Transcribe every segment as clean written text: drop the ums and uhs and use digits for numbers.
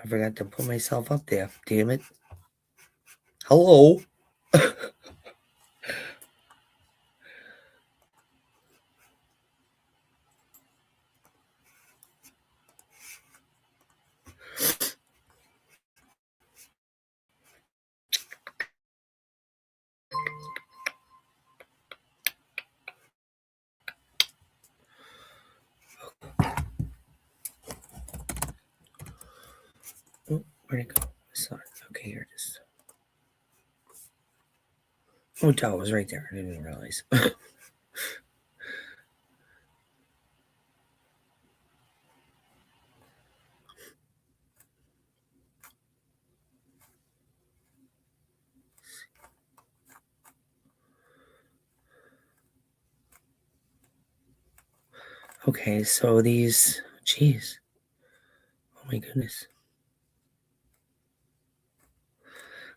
I forgot to put myself up there. Damn it. Hello. Oh, where'd it go? Sorry. Okay, here it is. Oh, it was right there. I didn't even realize. Okay, so these, jeez. Oh my goodness.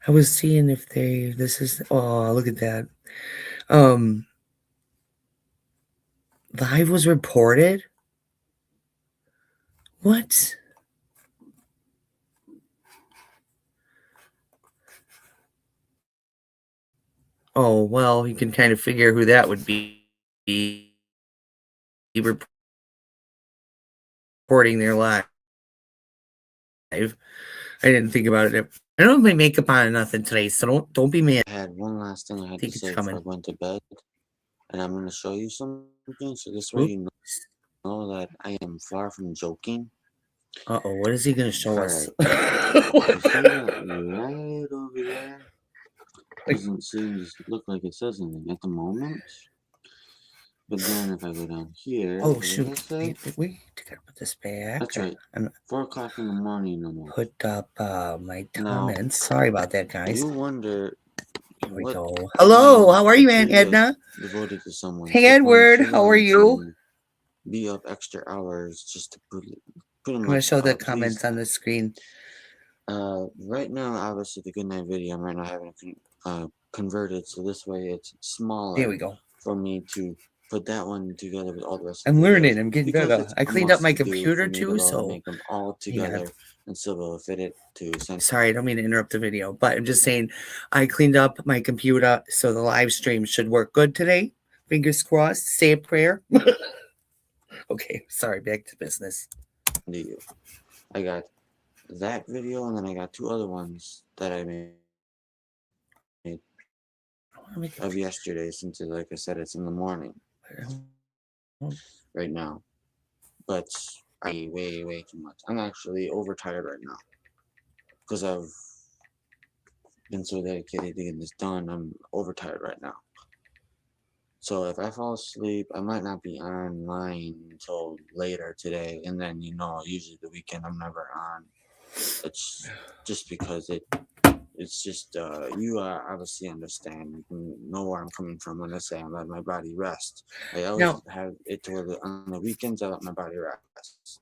I was seeing if this is, oh, look at that. Live was reported? What? Oh, well, you can kind of figure who that would be. Reporting their live. I didn't think about it. I don't have my makeup on or nothing today, so don't be mad. I had one last thing I had to say before I went to bed, and I'm going to show you something, so this way you know that I am far from joking. Uh-oh, what is he going to show us? You see that right over there? Doesn't look like it says anything at the moment. But then if I go down here, oh shoot! Wait, gotta put this back. That's right. 4 o'clock in the morning. No more. Put up my comments. Sorry about that, guys. You wonder. Here we go. Hello, how are you, Aunt Edna? Devoted to someone. Hey, Edward, how are you? Be up extra hours just to put I'm gonna show the comments on the screen. Right now, obviously, the goodnight video I'm right now having converted, so this way it's smaller. There we go. For me to put that one together with all the rest. I'm learning. I'm getting better. I cleaned up my computer too, so make them all together and still be able to fit it to. Sorry, I don't mean to interrupt the video, but I'm just saying I cleaned up my computer, so the live stream should work good today. Fingers crossed. Say a prayer. Okay, sorry. Back to business. I got that video, and then I got 2 other ones that I made of yesterday, since like I said, it's in the morning right now. But I way too much. I'm actually overtired right now because I've been so dedicated to getting this done. I'm overtired right now. So if I fall asleep, I might not be online until later today, and then usually the weekend I'm never on. It's just because it's just you obviously understand, you know where I'm coming from when I say I let my body rest. I always have it to where on the weekends I let my body rest.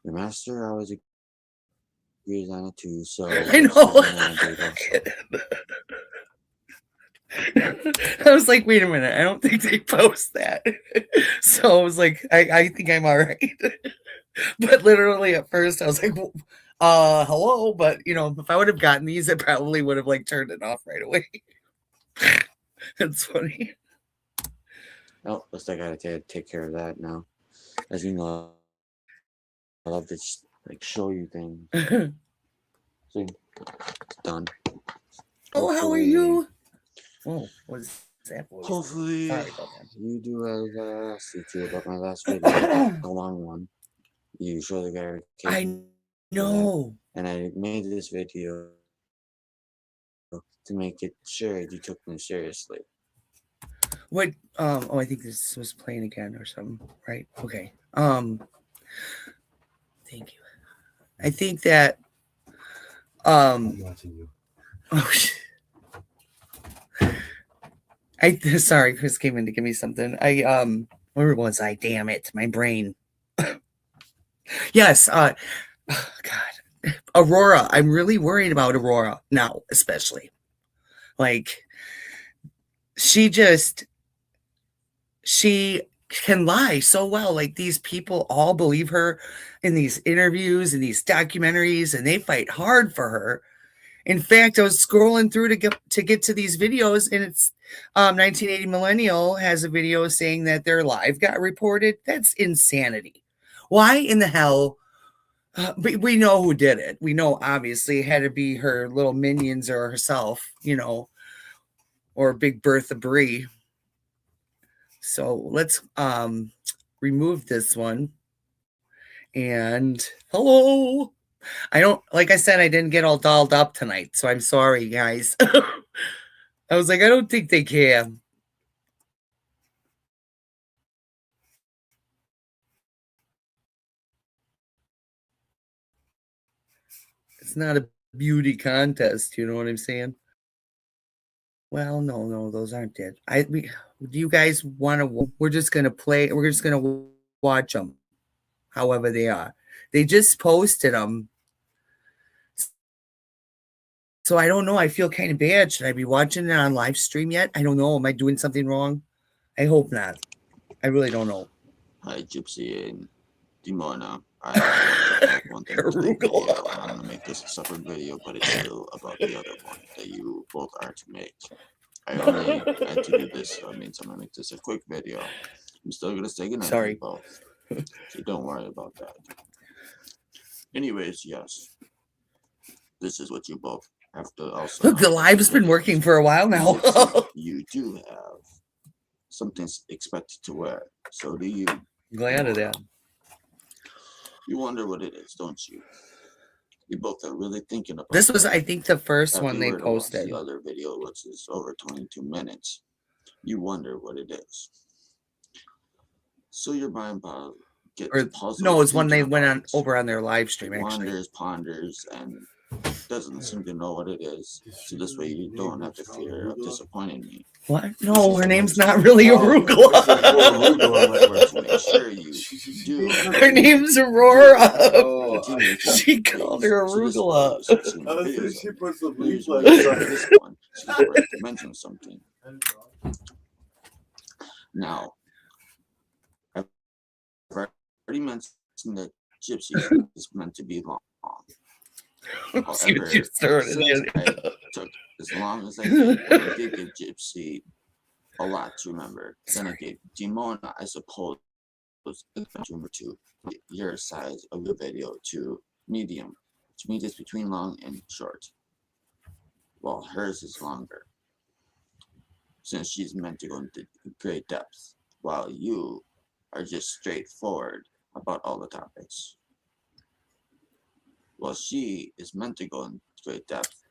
The master always agrees on it too, so I know. I was like, wait a minute, I don't think they post that. So I was like, I think I'm all right. But literally at first I was like, hello, but if I would have gotten these, I probably would have like turned it off right away. It's funny. Oh, looks like I gotta take care of that now. As you know, I love to like show you things. See, it's done. Oh, how are you? Oh, what's that voice? Hopefully, you do as I asked you to about my last video, the long one. You show the verification. I know. And I made this video to make it sure you took me seriously. What? Oh, I think this was playing again or something, right? Okay. Thank you. I think that. I'm watching you. Oh shit. Sorry, Chris came in to give me something. Where was I? Damn it, my brain. Yes. Oh, God, Aurora. I'm really worried about Aurora now, especially. Like, she can lie so well. Like these people all believe her in these interviews and these documentaries, and they fight hard for her. In fact, I was scrolling through to get to these videos, and it's 1980 Millennial has a video saying that their live got reported. That's insanity. Why in the hell? We know who did it. We know obviously it had to be her little minions or herself, or Big Bertha Brie. So let's remove this one. And hello. I don't, like I said, I didn't get all dolled up tonight, so I'm sorry, guys. I was like, I don't think they can. It's not a beauty contest, you know what I'm saying? Well, no, those aren't dead. Do you guys want to? We're just gonna play. We're just gonna watch them, however they are. They just posted them, so I don't know. I feel kind of bad. Should I be watching it on live stream yet? I don't know. Am I doing something wrong? I hope not. I really don't know. Hi, Gypsy and Dimona. I want to make I'm gonna make this a separate video, but it's still about the other one that you both are to make. I only had to do this, so it means I'm gonna make this a quick video. I'm still gonna say goodnight to you both, so don't worry about that. Anyways, yes, this is what you both have to also. Look, the live's been working for a while now. You do have something expected to wear, so do you. Glad of that. You wonder what it is, don't you? You both are really thinking about this. Was, I think, the first one they posted. The other video, which is over 22 minutes. You wonder what it is. So your mind gets puzzled. No, it's when they went on over on their live stream. Actually, ponders, and doesn't seem to know what it is. So this way you don't have to fear of disappointing me. What? No, her name's not really Arugula. Make sure you do. Her name's Aurora. She called her Arugula. She puts the this one. She's going to mention something. Now, I've already mentioned that Gypsy is meant to be long. However, I took as long as I did, I did give Gypsy a lot to remember. Then I gave Dimona, I suppose, number 2, your size of the video to medium, which means it's between long and short. Well, hers is longer, since she's meant to go into great depth, while you are just straightforward about all the topics. Well, she is meant to go in great depth.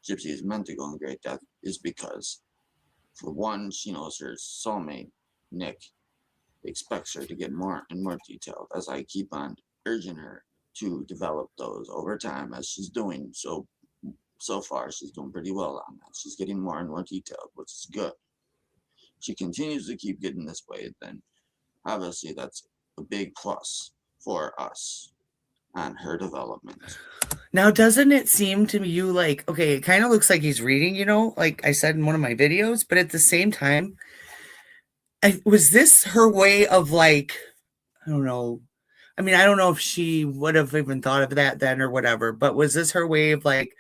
Gypsy is meant to go in great depth is because, for one, she knows her soulmate, Nick, expects her to get more and more detailed as I keep on urging her to develop those over time as she's doing. So far, she's doing pretty well on that. She's getting more and more detailed, which is good. She continues to keep getting this way, then obviously that's a big plus for us on her development. Now, doesn't it seem to you like, okay, it kind of looks like he's reading, like I said in one of my videos, but at the same time, was this her way of like, I don't know. I mean, I don't know if she would have even thought of that then or whatever, but was this her way of like,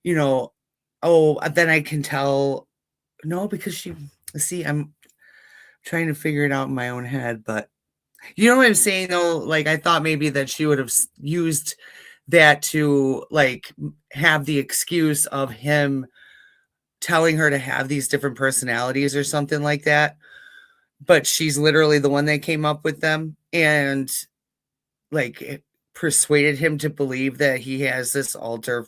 oh, then I can tell, no, because I'm trying to figure it out in my own head, but you know what I'm saying though? Like, I thought maybe that she would have used that to like have the excuse of him telling her to have these different personalities or something like that. But she's literally the one that came up with them and like persuaded him to believe that he has this alter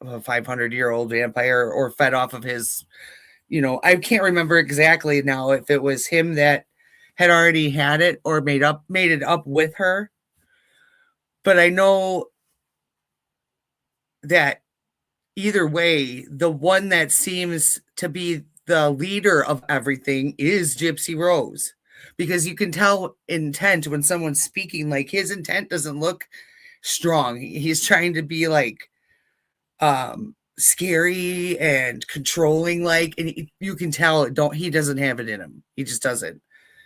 of a 500-year-old vampire or fed off of his, I can't remember exactly now if it was him that had already had it or made it up with her. But I know that either way, the one that seems to be the leader of everything is Gypsy Rose, because you can tell intent when someone's speaking, like his intent doesn't look strong. He's trying to be like scary and controlling, like, and you can tell he doesn't have it in him. He just doesn't.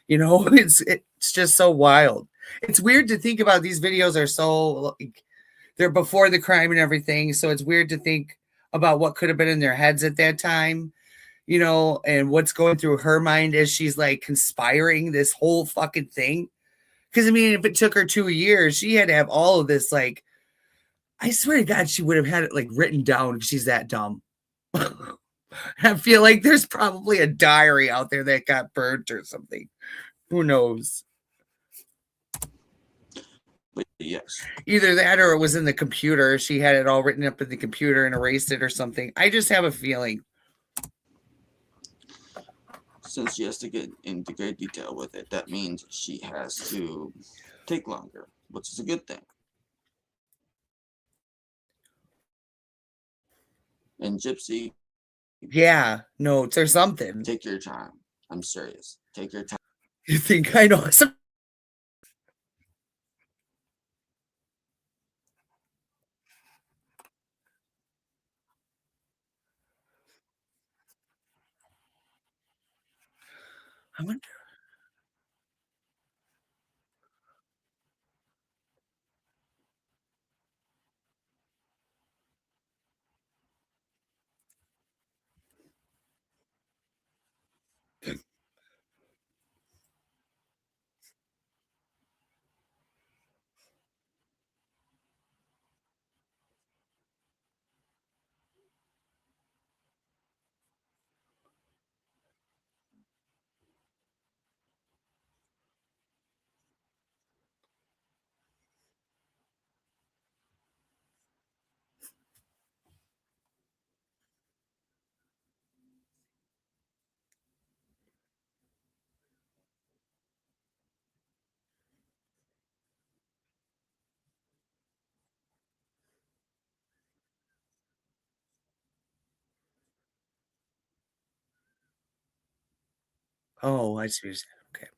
You know, it's just so wild. It's weird to think about. These videos are so like they're before the crime and everything, so it's weird to think about what could have been in their heads at that time, you know, and what's going through her mind as she's like conspiring this whole fucking thing. Because I mean, if it took her 2 years, she had to have all of this. Like, I swear to God, she would have had it like written down. She's that dumb. I feel like there's probably a diary out there that got burnt or something. Who knows? But yes, Either that or it was in the computer. She had it all written up in the computer and erased it or something. I just have a feeling. since she has to get into great detail with it, that means she has to take longer, which is a good thing. And Gypsy, Yeah, notes or something. take your time. I'm serious. Take your time. You think I know some? I wonder. Oh, I see what you're saying. Okay.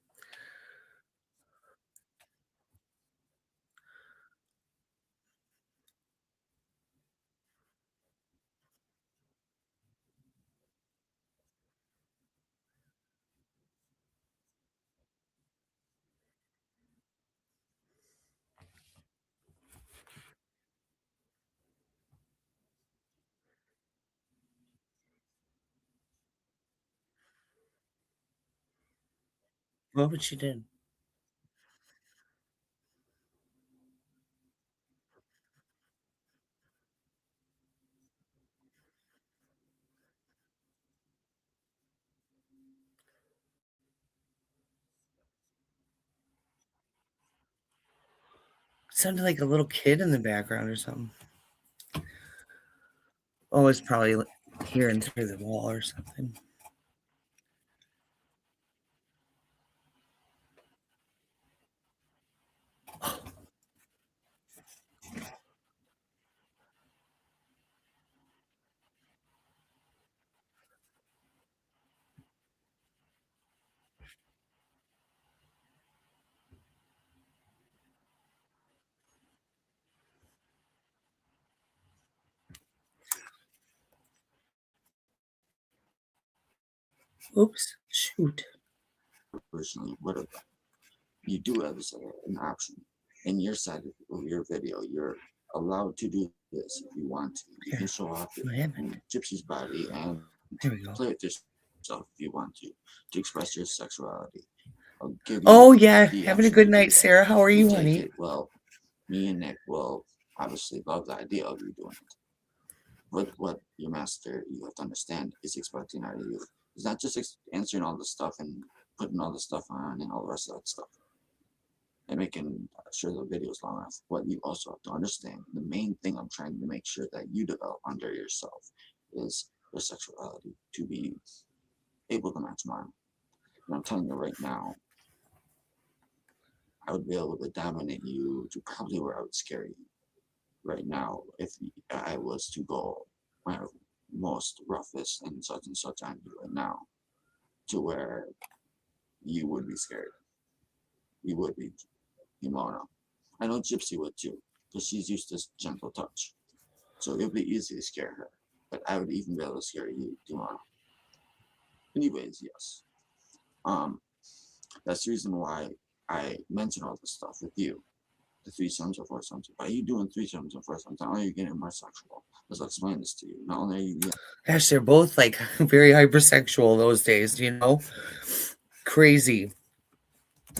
What would she do? Sounded like a little kid in the background or something. Oh, it's probably hearing through the wall or something. Oops. Shoot. Personally, what you do have an option in your side of your video. You're allowed to do this if you want to. You Here. can show off What happened? Gypsy's body and There we go. play with yourself if you want to express your sexuality. I'll give Oh, you yeah. the Having a option good to do night, that. Sarah. How are You you, take honey? it. Well, me and Nick will obviously love the idea of you doing it. But what your master, you have to understand, is expecting out of you. It's not just answering all the stuff and putting all the stuff on and all the rest of that stuff and making sure the video is long enough. What you also have to understand, the main thing I'm trying to make sure that you develop under yourself is your sexuality to be able to match mine. And I'm telling you right now, I would be able to dominate you to probably where I would scare you right now if I was to go my most roughest and such on you right now to where you would be scared. You would be, Imona. I know Gypsy would too, because she's used to gentle touch. So it would be easy to scare her. But I would even be able to scare you, Imona. Anyways, yes. Um, That's the reason why I mention all this stuff with you. The threesomes or foursomes. By you doing threesomes and foursomes, not only are you getting more sexual, let's explain this to you. Not only are you getting Gosh, they're both like very hypersexual those days, you know? Crazy.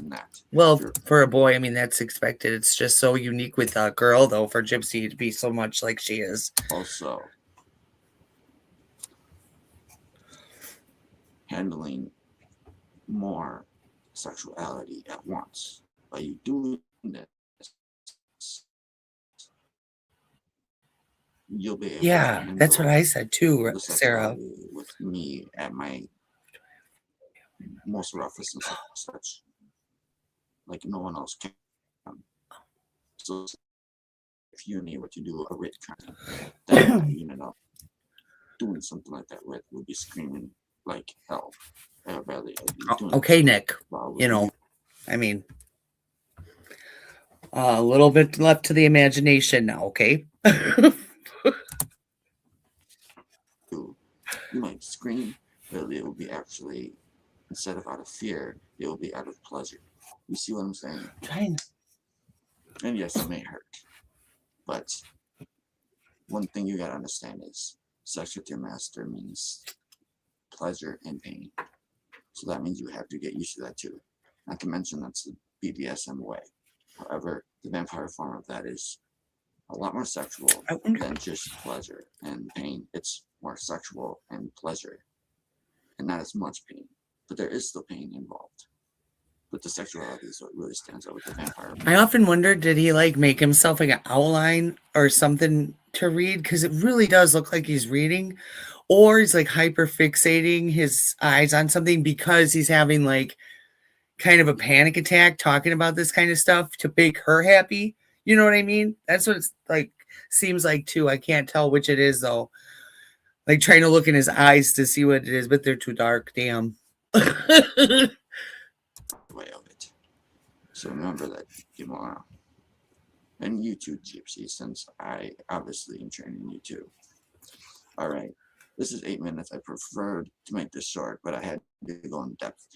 that, Well, you're for a boy, I mean, that's expected. It's just so unique with a girl, though, for Gypsy to be so much like she is. also handling more sexuality at once. By you doing this, you'll be able to Yeah, that's what handle I said too, the Sarah. sexuality with me at my most roughest and such, like no one else can. So if you knew what to do a rape kind, then you know doing something like that with would be screaming like hell. Barely doing Okay, Nick. You know, I mean, a little bit left to the imagination now, okay? you might scream, but it will be actually, instead of out of fear, it will be out of pleasure. You see what I'm saying? Trying. And yes, it may hurt, but one thing you gotta understand is sex with your master means pleasure and pain. So that means you have to get used to that too. Not to mention that's the BDSM way. However, the vampire form of that is a lot more sexual than just pleasure and pain. It's more sexual and pleasure, and not as much pain. But there is still pain involved. But the sexuality is what really stands out with the vampire. I often wondered, did he like make himself like an outline or something to read? Because it really does look like he's reading, or he's like hyper fixating his eyes on something because he's having like kind of a panic attack talking about this kind of stuff to make her happy. You know what I mean? That's what it's like, seems like too. I can't tell which it is though. Like trying to look in his eyes to see what it is, but they're too dark. Damn. Way of it. So remember that, Gimora. And you too, Gypsy, since I obviously am training you too. All right. This is 8 minutes. I preferred to make this short, but I had to go in depth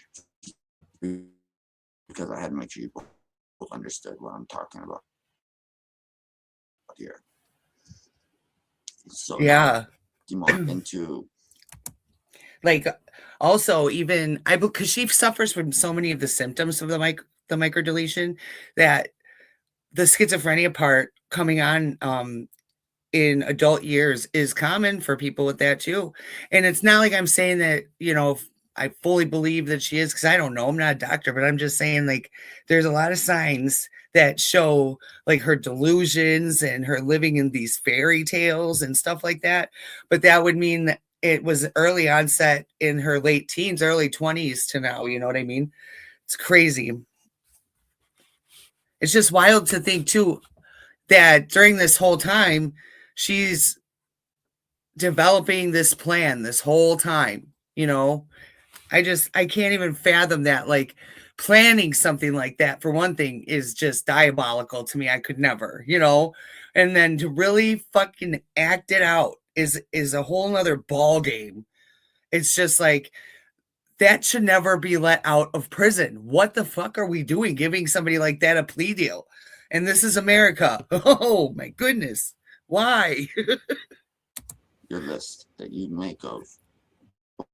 because I had to make sure you both understood what I'm talking about here. So yeah. Now, into like also even I because she suffers from so many of the symptoms of the microdeletion that the schizophrenia part coming on in adult years is common for people with that too. And it's not like I'm saying that, you know, I fully believe that she is, because I don't know, I'm not a doctor, but I'm just saying like there's a lot of signs that show like her delusions and her living in these fairy tales and stuff like that. But that would mean that it was early onset in her late teens, early 20s to now, you know what I mean? It's crazy. It's just wild to think too that during this whole time she's developing this plan this whole time, you know. I can't even fathom that. Like planning something like that, for one thing, is just diabolical to me. I could never, you know. And then to really fucking act it out is a whole nother ball game. It's just like that should never be let out of prison. What the fuck are we doing giving somebody like that a plea deal? And this is America. Oh my goodness. Why? your list that you make of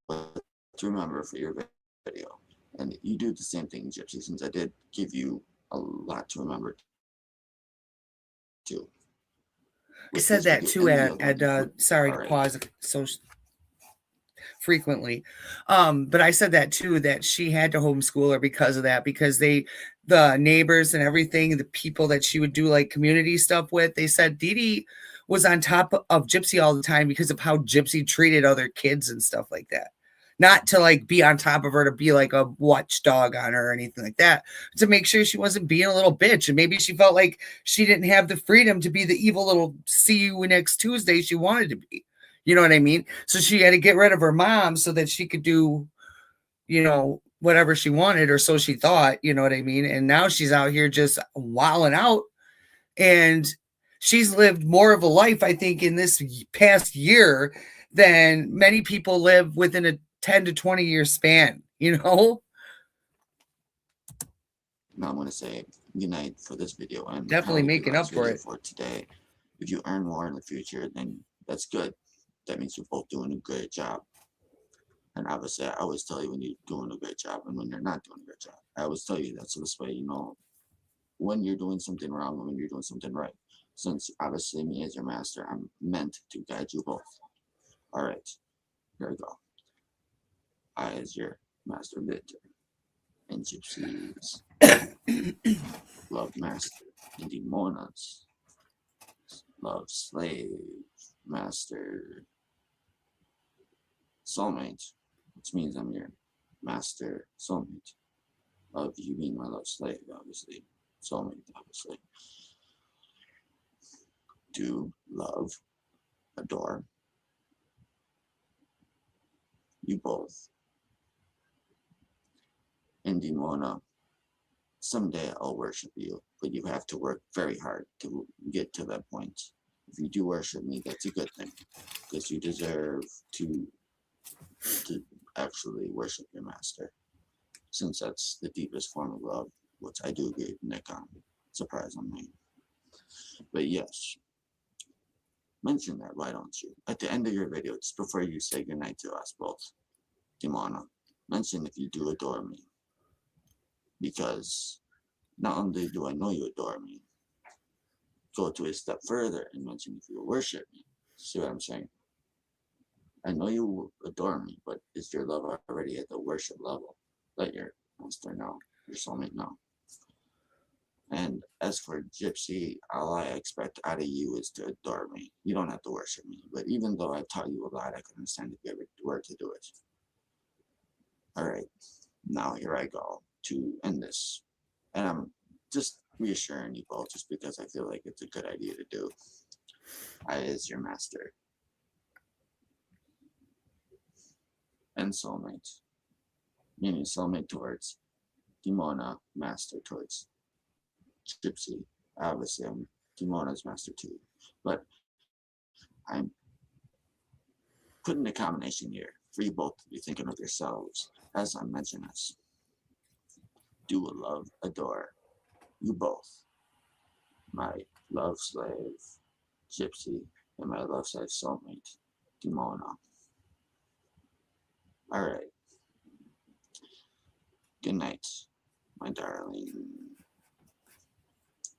what to remember for your video. And you do the same thing, Gypsy, since I did give you a lot to remember too. I said that too at sorry to pause so frequently. But I said that too, that she had to homeschool her because of that, because the neighbors and everything, the people that she would do like community stuff with, they said Dee Dee was on top of Gypsy all the time because of how Gypsy treated other kids and stuff like that. Not to like be on top of her to be like a watchdog on her or anything like that, to make sure she wasn't being a little bitch. And maybe she felt like she didn't have the freedom to be the evil little see you next Tuesday she wanted to be. You know what I mean? So she had to get rid of her mom so that she could do, you know, whatever she wanted, or so she thought, you know what I mean? And now she's out here just wilding out. And she's lived more of a life, I think, in this past year than many people live within a 10 to 20 year span, you know? Now I'm gonna say good night for this video and Definitely probably the making up last for video it. for today. If you earn more in the future, then that's good. That means you're both doing a great job. And obviously, I always tell you when you're doing a great job and when you're not doing a great job. I always tell you that, so this way you know when you're doing something wrong and when you're doing something right. Since obviously me as your master, I'm meant to guide you both. All right, here we go. I as your master Victor and Gypsy's love master and Demona's love slave master soulmate, which means I'm your master soulmate of you being my love slave, obviously. Soulmate, obviously. Do love, adore you both. And Demona, someday I'll worship you, but you have to work very hard to get to that point. If you do worship me, that's a good thing, because you deserve to actually worship your master, since that's the deepest form of love, which I do agree with Nick on, surprisingly. But yes, mention that, why don't you? At the end of your video, just before you say goodnight to us both, Demona, mention if you do adore me. Because not only do I know you adore me, go to a step further and mention if you worship me. See what I'm saying? I know you adore me, but is your love already at the worship level? Let your master know, your soulmate know. And as for Gypsy, all I expect out of you is to adore me. You don't have to worship me, but even though I've taught you a lot, I can understand if you ever were to do it. Alright, now here I go to end this. And I'm just reassuring you both just because I feel like it's a good idea to do. I is your master and soulmate, meaning soulmate towards Demona, master towards Gypsy. Obviously, I'm Demona's master too, but I'm putting a combination here for you both to be thinking of yourselves as I mentioned this. Do love, adore you both, my love slave Gypsy and my love slave soulmate Demona. All right. Good night, my darling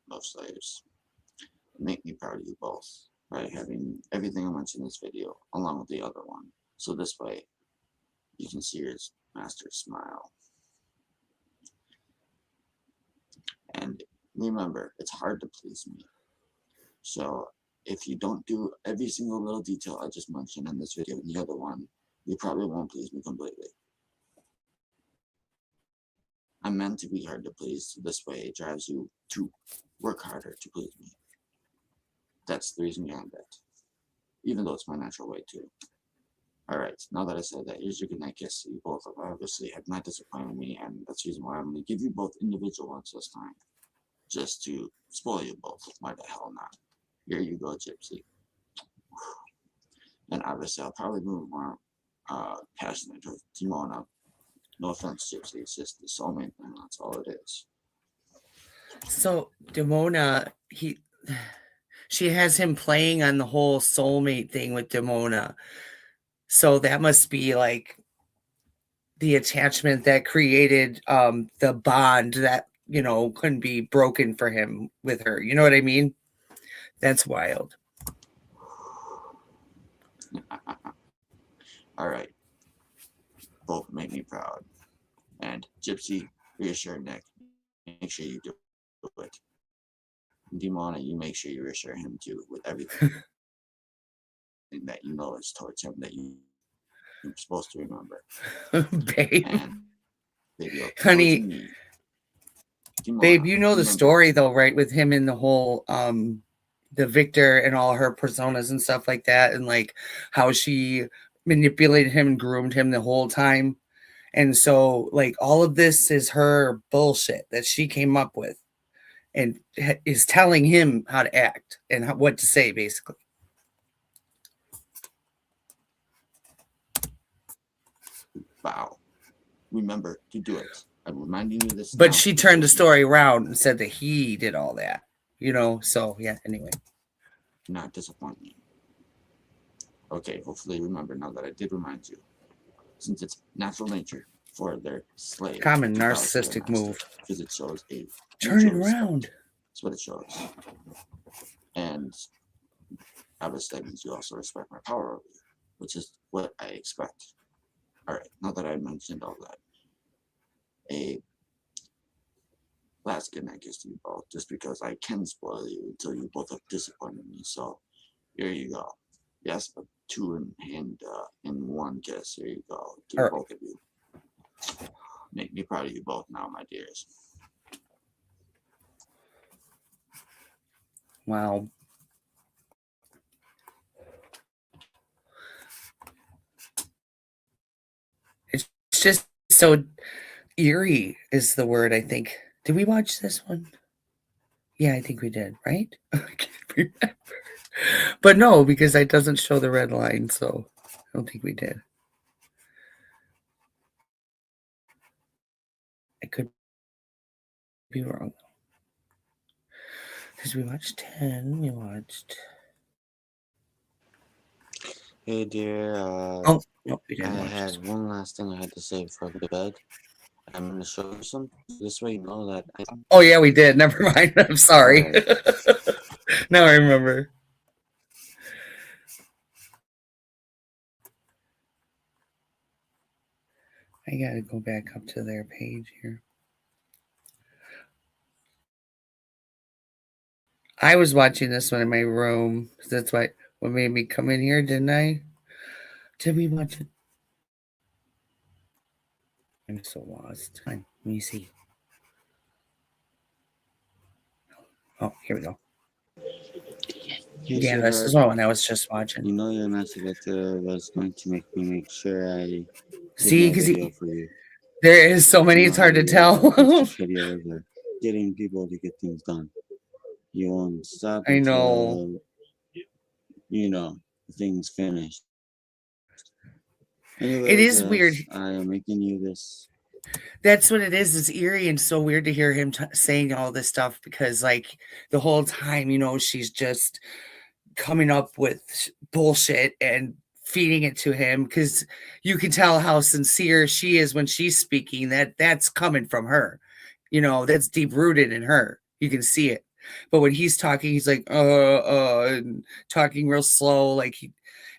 love slaves. Make me proud of you both by having everything I mentioned in this video along with the other one. So this way you can see your master smile. And remember, it's hard to please me. So if you don't do every single little detail I just mentioned in this video and the other one, you probably won't please me completely. I'm meant to be hard to please, so this way it drives you to work harder to please me. That's the reason behind that. Even though it's my natural way too. Alright, now that I said that, here's your goodnight kiss. You both obviously have not disappointed me, and that's the reason why I'm going to give you both individual ones this time. Just to spoil you both. Why the hell not? Here you go, Gypsy. And obviously I'll probably move more passionate with Timona. No offense, Gypsy, it's just the soulmate thing, that's all it is. So Demona, she has him playing on the whole soulmate thing with Demona. So that must be like the attachment that created the bond that, you know, couldn't be broken for him with her. You know what I mean? That's wild. Alright. Both make me proud. And Gypsy, reassure Nick. Make sure you do it. Demona, you make sure you reassure him too with everything that you know is towards him that you're supposed to remember. Babe. And video Honey, me. Demona, babe, you know the remember, story though, right? With him in the whole the Victor and all her personas and stuff like that, and like how she manipulated him and groomed him the whole time. And so like all of this is her bullshit that she came up with and is telling him how to act and what to say basically. wow. Remember to do it. I'm reminding you this But now. she turned the story around and said that he did all that, so yeah, anyway. Not disappoint me. Okay, hopefully you remember now that I did remind you. Since it's natural nature for their slave Common to bow to their narcissistic master, move. because it shows a Turn mutual it around. respect. That's what it shows. And obviously that means you also respect my power over you, which is what I expect. Alright, now that I mentioned all that, a last good night kiss to you both, just because I can spoil you until you both have disappointed me. So here you go. Yes, a two in one kiss. Here you go to both of you. Make me proud of you both now, my dears. Wow. It's just so eerie is the word, I think. Did we watch this one? Yeah, I think we did, right? I can't remember. But no, because it doesn't show the red line, so I don't think we did. I could be wrong. Because we watched 10, we watched... Hey dear, oh, no, we didn't I watch had this one. one last thing I had to say before I go to bed. I'm going to show you something. This way you know that Oh yeah, we did. Never mind. I'm sorry. Right. Now I remember. I gotta go back up to their page here. I was watching this one in my room. That's what made me come in here, didn't I? Did we watch it? I'm so lost. Let me see. Oh, here we go. Hey, Yeah, this sweetheart, is the one I was just watching. you know your message right there was going to make me make sure I did See, my because video for you. there is so many, it's hard to tell. Videos are getting people to get things done. You won't stop I know. until, you know, things finished. Anyways, It is weird. I am making you this. That's what it is. It's eerie and so weird to hear him saying all this stuff because, like, the whole time, she's just coming up with bullshit and feeding it to him because you can tell how sincere she is when she's speaking. That's coming from her. That's deep rooted in her. You can see it. But when he's talking, he's like, and talking real slow, like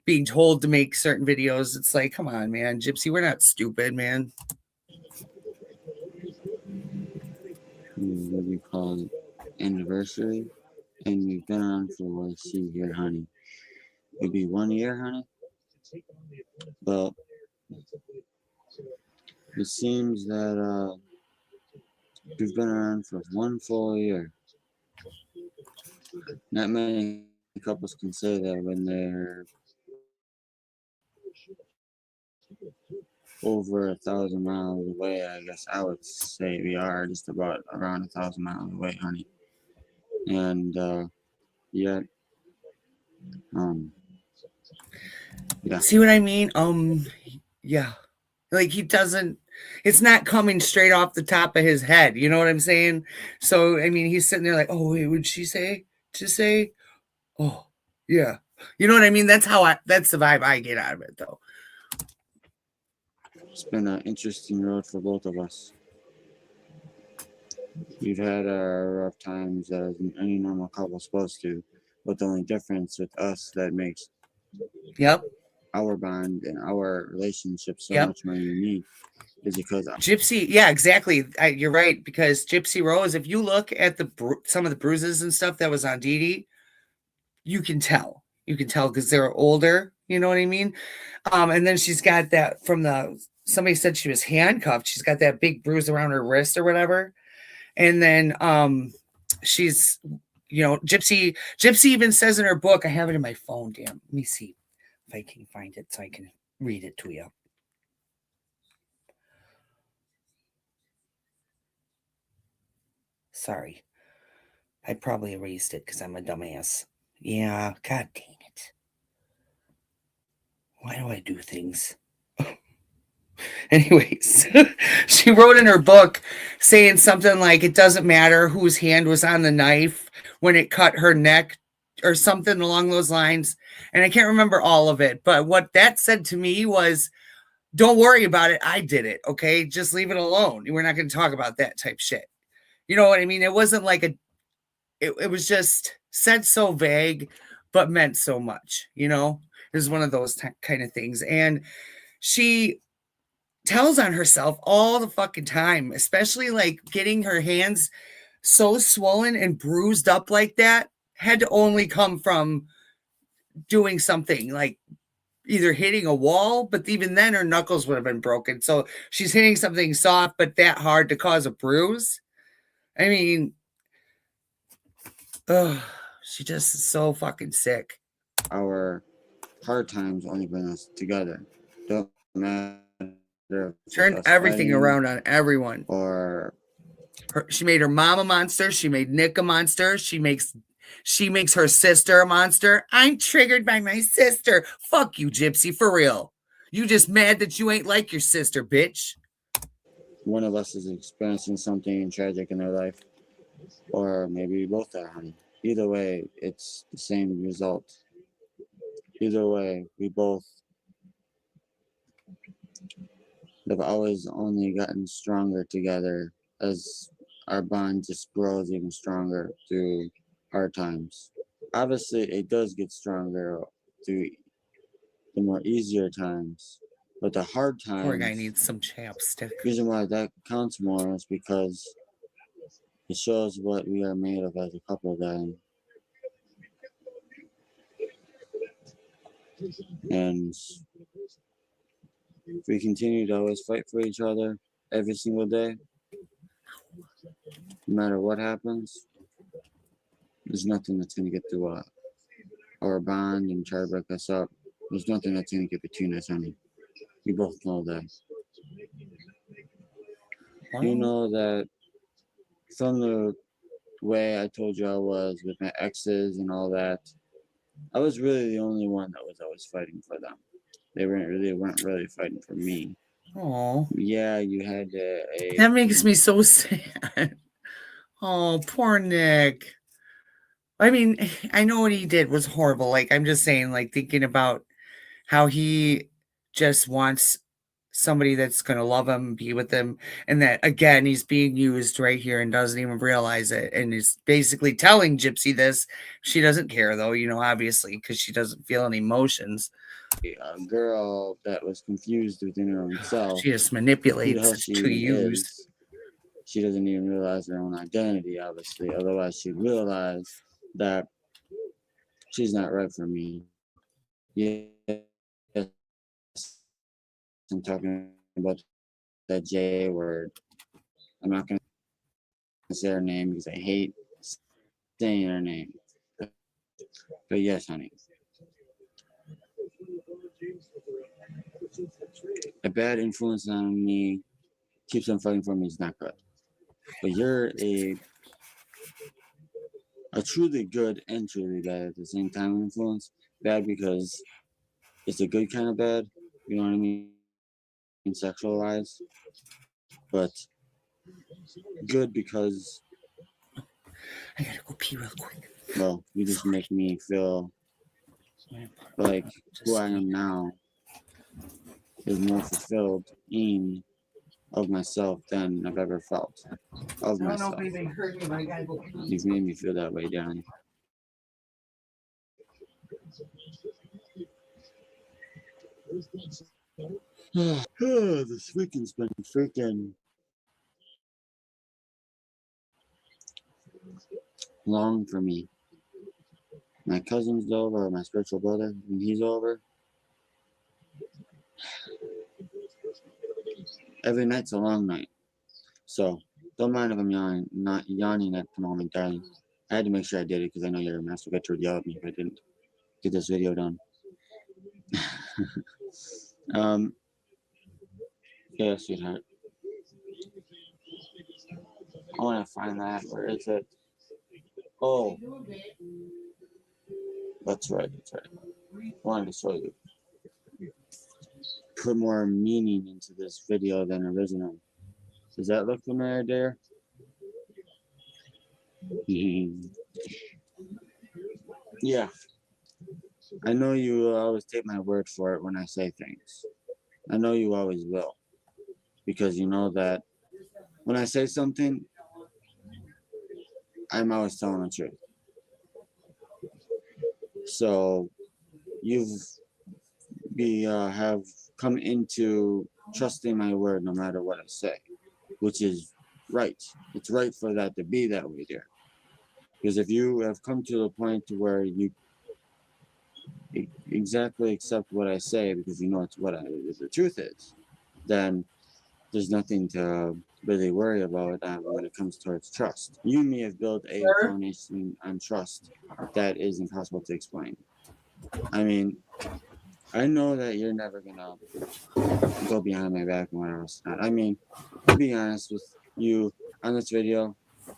being told to make certain videos. It's like, come on, man, Gypsy, we're not stupid, man. What do you call it? Anniversary, and we've been on for, let's see here, honey. It'll be 1 year, honey. Well, it seems that we've been around for 1 full year. Not many couples can say that when they're over 1,000 miles away. I guess I would say we are just about around 1,000 miles away, honey. And yet, yeah. See what I mean? Yeah. Like it's not coming straight off the top of his head. You know what I'm saying? So, I mean, he's sitting there like, oh, wait, would she say to say, oh, yeah. You know what I mean? That's the vibe I get out of it, though. It's been an interesting road for both of us. We've had our rough times as any normal couple's supposed to, but the only difference with us that makes our bond and our relationship so much more unique is because Gypsy, yeah, exactly. You're right, because Gypsy Rose, if you look at some of the bruises and stuff that was on Dee Dee, you can tell. You can tell because they're older. You know what I mean? And then she's got that somebody said she was handcuffed. She's got that big bruise around her wrist or whatever. And then she's, Gypsy even says in her book, I have it in my phone, damn. Let me see if I can find it so I can read it to you. Sorry. I probably erased it because I'm a dumbass. Yeah, god dang it. Why do I do things? Anyways, she wrote in her book saying something like it doesn't matter whose hand was on the knife when it cut her neck or something along those lines. And I can't remember all of it, but what that said to me was don't worry about it. I did it. Okay. Just leave it alone. We're not going to talk about that type shit. You know what I mean? It wasn't like it was just said so vague, but meant so much, you know? It was one of those kind of things. And she tells on herself all the fucking time, especially like getting her hands so swollen and bruised up like that had to only come from doing something like either hitting a wall, but even then her knuckles would have been broken. So she's hitting something soft, but that hard to cause a bruise. I mean, ugh, she just is so fucking sick. Our hard times only bring us together. Don't matter if it's Turned us everything fighting around on everyone. or She made her mom a monster. She made Nick a monster. She makes her sister a monster. I'm triggered by my sister. Fuck you, Gypsy, for real. You just mad that you ain't like your sister, bitch. one of us is experiencing something tragic in their life, or maybe we both are, honey. Either way, it's the same result. Either way, we both have always only gotten stronger together as our bond just grows even stronger through hard times. Obviously, it does get stronger through the more easier times, but the hard Poor guy times, needs some chapstick. the reason why that counts more is because it shows what we are made of as a couple then. And if we continue to always fight for each other every single day, no matter what happens, there's nothing that's going to get through our bond and try to break us up. There's nothing that's going to get between us, honey. We both know that. You know that from the way I told you I was with my exes and all that, I was really the only one that was always fighting for them. They weren't really fighting for me. Oh, Yeah, you had that makes me so sad. Oh, poor Nick. I mean, I know what he did was horrible. Like, I'm just saying, like, thinking about how he just wants somebody that's going to love him, be with him, and that, again, he's being used right here and doesn't even realize it. And is basically telling Gypsy this. She doesn't care, though, you know, obviously, because she doesn't feel any emotions. a girl that was confused within her own self. She just Who the manipulates hell it she to even use. is. She doesn't even realize her own identity, obviously. Otherwise, she'd realize that she's not right for me. Yes, I'm talking about that J word. I'm not going to say her name because I hate saying her name. But yes, honey. A bad influence on me keeps on fighting for me is not good. But you're a truly good and truly bad at the same time influence. Bad because it's a good kind of bad, you know what I mean? Sexualized. But good because, I gotta go pee real quick. well, you just make me feel like who I am now is more fulfilled in of myself than I've ever felt of myself. You've made me feel that way, Danny. This weekend's been freaking long for me. My cousin's over, my spiritual brother, when he's over. Every night's a long night. So don't mind if I'm not yawning at the moment, darling. I had to make sure I did it because I know your masturbator would yell at me if I didn't get this video done. Yeah, sweetheart. I want to find that. Where is it? Oh, that's right. That's right. I wanted to show you. put more meaning into this video than original. Does that look familiar there? Yeah, I know you will always take my word for it when I say things. I know you always will, because you know that when I say something, I'm always telling the truth. So you've have come into trusting my word no matter what I say, which is right. It's right for that to be that way, dear. Because if you have come to the point to where you exactly accept what I say because you know it's what the truth is, then there's nothing to really worry about when it comes towards trust. You and me have built a foundation on trust that is impossible to explain. I mean, I know that you're never gonna go behind my back and whatever else not. I mean, to be honest with you, on this video,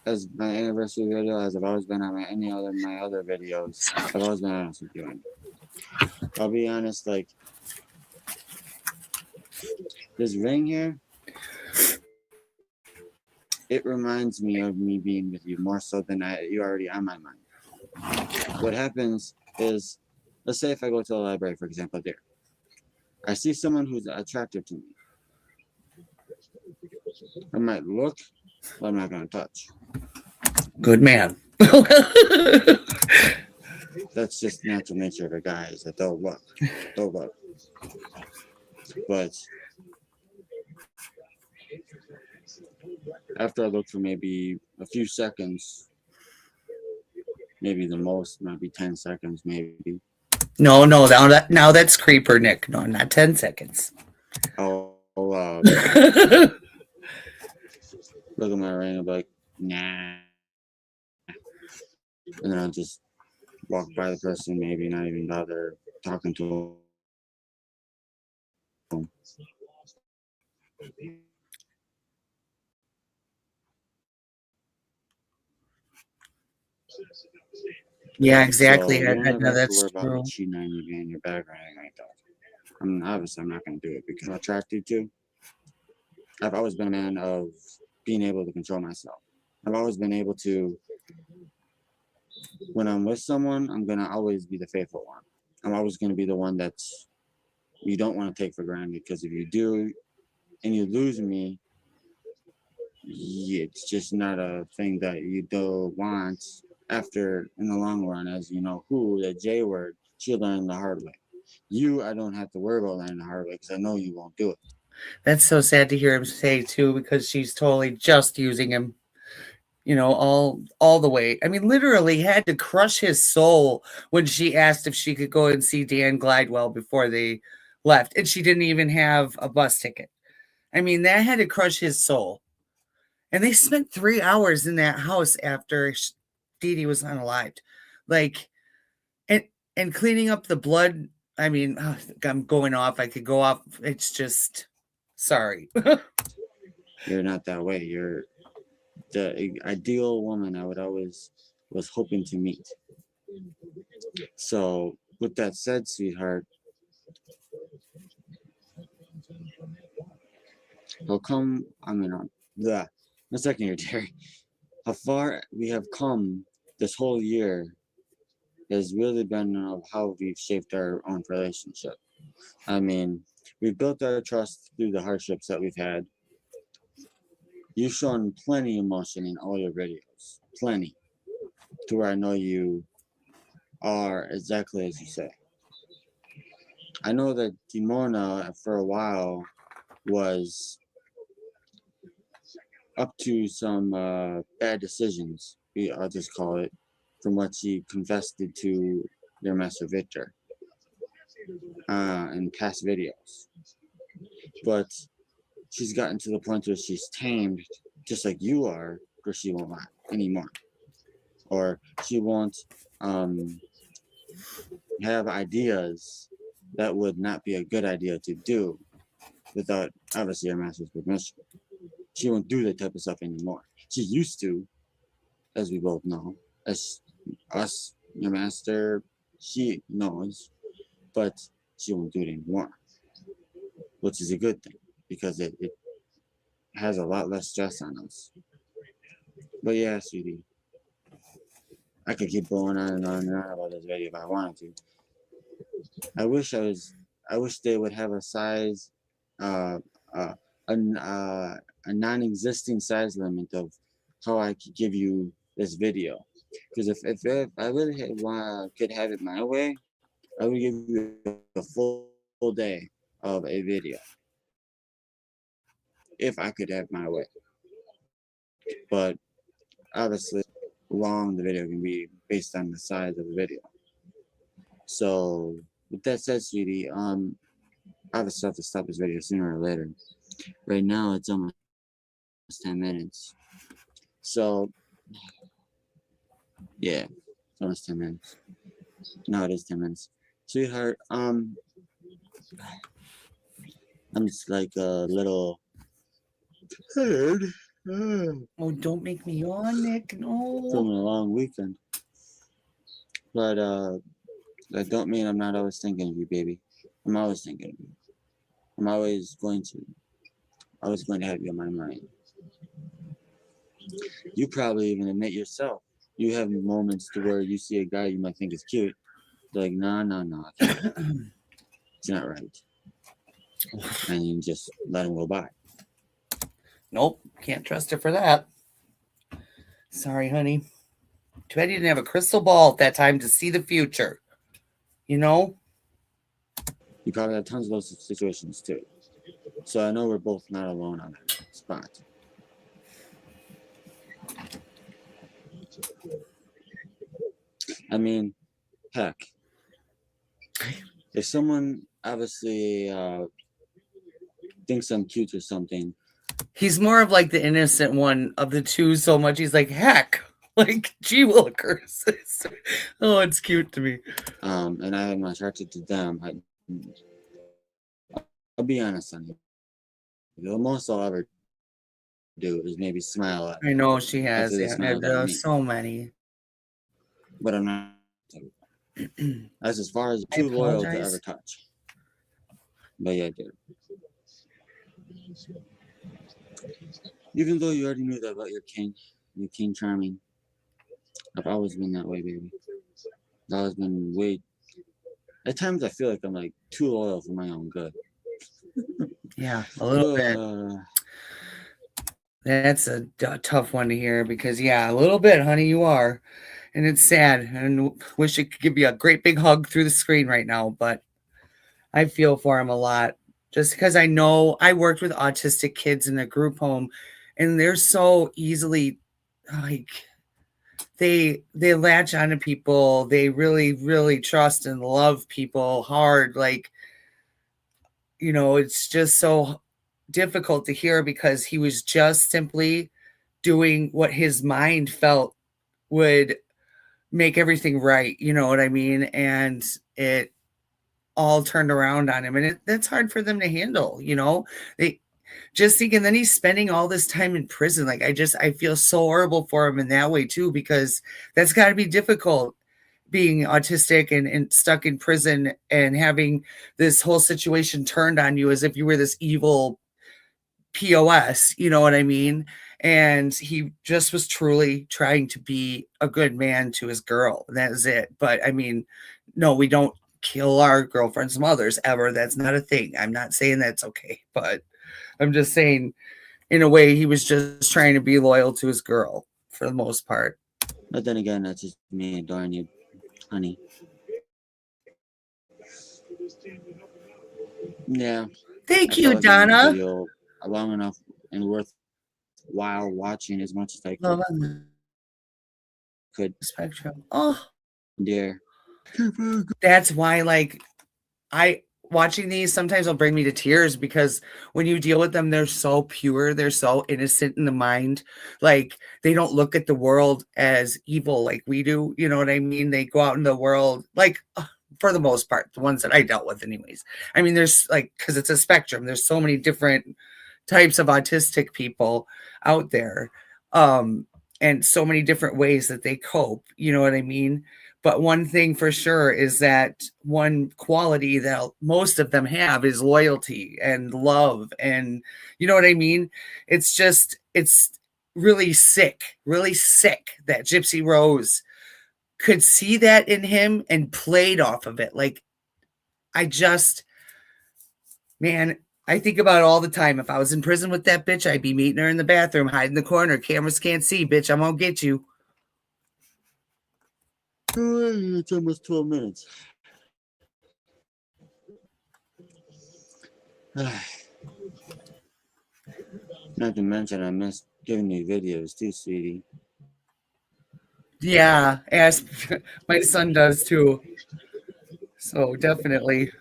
as my anniversary video, as I've always been on my other videos, I've always been honest with you. And I'll be honest, like this ring here, it reminds me of me being with you more so than you already on my mind. What happens is, let's say if I go to the library, for example, there, I see someone who's attractive to me. I might look, but I'm not gonna touch. Good man. That's just natural nature of a guy, is that they'll look. But after I look for maybe a few seconds, maybe the most, maybe 10 seconds, maybe. No, now that's creeper, Nick. No, not 10 seconds. I'll look at my ring and be like, nah. And then I'll just walk by the person, maybe not even bother talking to them. Yeah, exactly. So you don't ever No, have to that's worry about me true. cheating on you behind your back or anything like that. I mean, obviously, I'm not going to do it because I'm attracted to. I've always been a man of being able to control myself. I've always been able to, when I'm with someone, I'm going to always be the faithful one. I'm always going to be the one that's you don't want to take for granted, because if you do and you lose me, it's just not a thing that you do want after in the long run. As you know, who the J word, she learned the hard way. You, I don't have to worry about learning the hard way because I know you won't do it. That's so sad to hear him say too, because she's totally just using him, all the way. I mean, literally had to crush his soul when she asked if she could go and see Dan Glidewell before they left, and she didn't even have a bus ticket. I mean, that had to crush his soul. And they spent 3 hours in that house after Dee Dee was unalived, like, and cleaning up the blood. I mean, I'm going off. I could go off. It's just sorry. You're not that way. You're the ideal woman I would always was hoping to meet. So with that said, sweetheart, how come the second year, Terry, how far we have come this whole year has really been of how we've shaped our own relationship. I mean, we've built our trust through the hardships that we've had. You've shown plenty of emotion in all your videos, plenty, to where I know you are exactly as you say. I know that Timona for a while was up to some bad decisions, I'll just call it, from what she confessed to your master Victor in past videos. But she's gotten to the point where she's tamed, just like you are, where she won't lie anymore. Or she won't have ideas that would not be a good idea to do without, obviously, your master's permission. She won't do that type of stuff anymore. She used to, as we both know, as us, your master, she knows, but she won't do it anymore. which is a good thing because it has a lot less stress on us. But yeah, sweetie, I could keep going on and on and on about this video if I wanted to. I wish I was. I wish they would have a size, uh, uh, a non-existing size limit of how I could give you this video. Because if I really could have it my way, I would give you a full day of a video. If I could have my way, but obviously, long the video can be based on the size of the video. So with that said, sweetie, obviously have to stop this video sooner or later. Right now it's almost 10 minutes. So yeah, it's almost 10 minutes. No, it is 10 minutes. Sweetheart, I'm just like a little tired. Oh, don't make me yawn, Nick. From No. a long weekend. But that don't mean I'm not always thinking of you, baby. I'm always thinking of you. I'm always going to have you on my mind. You probably even admit yourself. You have moments to where you see a guy you might think is cute. You're like, no, I can't. It's not right. And you just let him go by. Nope, can't trust her for that. Sorry, honey. Too bad you didn't have a crystal ball at that time to see the future. You know? You probably have tons of those situations too. So I know we're both not alone on that spot. I mean, heck, if someone obviously thinks I'm cute or something, He's more of like the innocent one of the two so much. He's like, heck, like, gee willikers. Oh, it's cute to me. And I am attracted to them, I'll be honest on you. The most I'll ever do is maybe smile at I know she has. after they Yeah, smiled at me. so many. But I'm not. That's as far as too loyal to ever touch. But yeah, dude. Even though you already knew that about your king charming, I've always been that way, baby. I've always been way. At times, I feel like I'm like too loyal for my own good. Yeah, a little bit. That's a tough one to hear because, yeah, a little bit, honey, you are. And it's sad. And wish I could give you a great big hug through the screen right now, but I feel for him a lot. Just because I know I worked with autistic kids in a group home, and they're so easily, like, they latch onto people. They really, really trust and love people hard. Like, it's just so difficult to hear because he was just simply doing what his mind felt would make everything right. You know what I mean? And it all turned around on him, and that's hard for them to handle. They just think, and then he's spending all this time in prison. Like, I feel so horrible for him in that way too, because that's got to be difficult, being autistic and stuck in prison and having this whole situation turned on you as if you were this evil POS, you know what I mean? And he just was truly trying to be a good man to his girl. That is it. But I mean, no, we don't kill our girlfriends' mothers ever. That's not a thing. I'm not saying that's okay, but I'm just saying, in a way, he was just trying to be loyal to his girl for the most part. But then again, that's just me adoring you, honey. Yeah. Thank you, Donna. Video long enough and worthwhile watching as much as I could. Spectrum. Oh, dear. That's why, like, watching these sometimes will bring me to tears, because when you deal with them, they're so pure, they're so innocent in the mind. Like, they don't look at the world as evil like we do. You know what I mean? They go out in the world, like, for the most part, the ones that I dealt with anyways. I mean, there's like, because it's a spectrum, there's so many different types of autistic people out there, and so many different ways that they cope. You know what I mean? But one thing for sure is that one quality that most of them have is loyalty and love. And you know what I mean? It's really sick that Gypsy Rose could see that in him and played off of it. Like, I just, man, I think about it all the time. If I was in prison with that bitch, I'd be meeting her in the bathroom, hide in the corner. Cameras can't see, bitch. I'm gonna get you. It's almost 12 minutes. Not to mention, I miss giving you videos too, sweetie. Yeah, as my son does too. So definitely.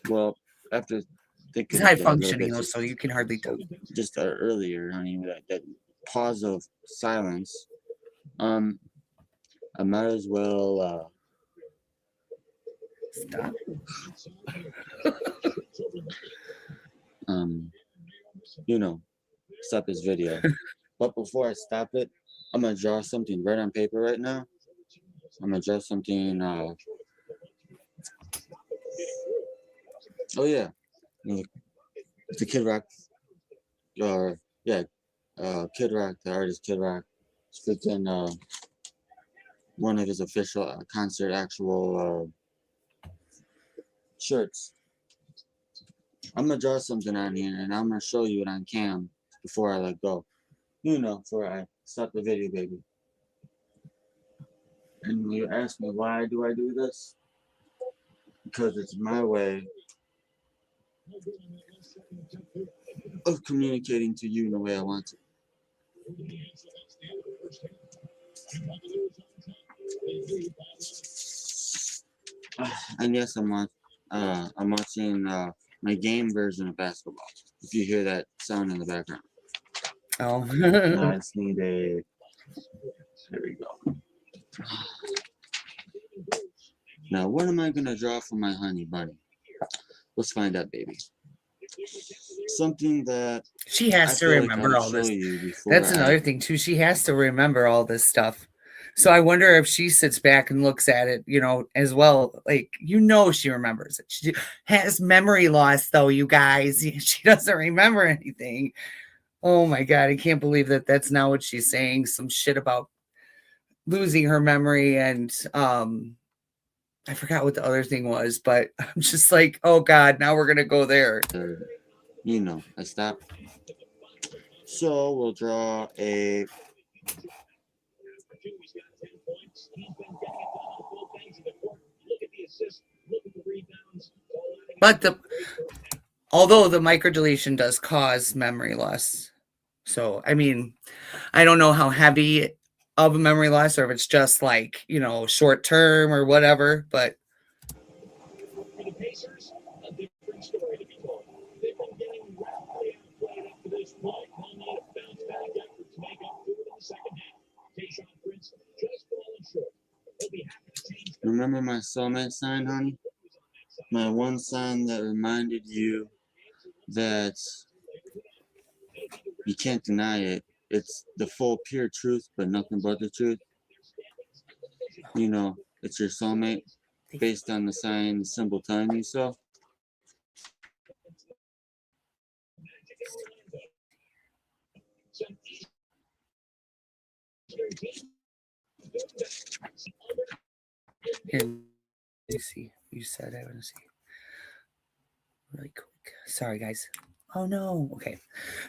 Well, after thinking He's high of that a little functioning bit, though, so you can hardly tell. just earlier, honey, that pause of silence, I might as well Stop. stop this video. But before I stop it, I'm gonna draw something right on paper right now. I'm gonna draw something. Oh yeah, the Kid Rock, or yeah, Kid Rock, the artist Kid Rock, it's freaking one of his official concert actual shirts. I'm gonna draw something on here and I'm gonna show you it on cam before I let go. Before I stop the video, baby. And you ask me why do I do this? Because it's my way of communicating to you in the way I want to. And yes, I'm watching my game version of basketball. If you hear that sound in the background. Oh. Now I just need a. There we go. Now, what am I gonna draw for my honey bunny? Let's find out, baby. Something that She has to remember all this. That's another thing too. She has to remember all this stuff. So I wonder if she sits back and looks at it, as well. Like, she remembers it. She has memory loss, though, you guys. She doesn't remember anything. Oh my God, I can't believe that that's not what she's saying. Some shit about losing her memory, and I forgot what the other thing was, but I'm just like, oh God, now we're gonna go there. I stopped. So we'll draw a. But although the microdeletion does cause memory loss, so I mean, I don't know how heavy of a memory loss or if it's just like short term or whatever, but. Remember my soulmate sign, honey? My one sign that reminded you that you can't deny it. It's the full pure truth, but nothing but the truth. It's your soulmate based on the sign, the symbol telling you so. Here, let me see. You said I want to see. Really quick. Sorry, guys. Oh no. Okay.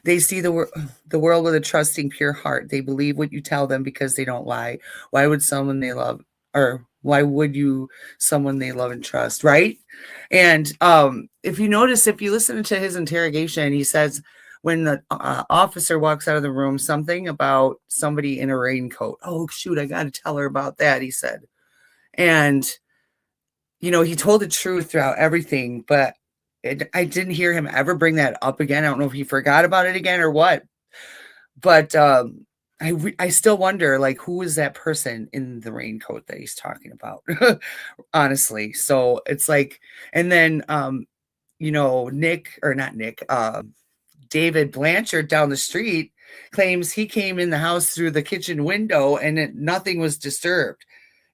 They see the world with a trusting, pure heart. They believe what you tell them because they don't lie. Why would someone they love, or why would you someone they love and trust, right? And if you notice, if you listen to his interrogation, he says when the officer walks out of the room, something about somebody in a raincoat. Oh shoot, I got to tell her about that, he said. And he told the truth throughout everything, but I didn't hear him ever bring that up again. I don't know if he forgot about it again or what, but I still wonder, like, who is that person in the raincoat that he's talking about? Honestly. So it's like, and then, David Blanchard down the street claims he came in the house through the kitchen window and nothing was disturbed,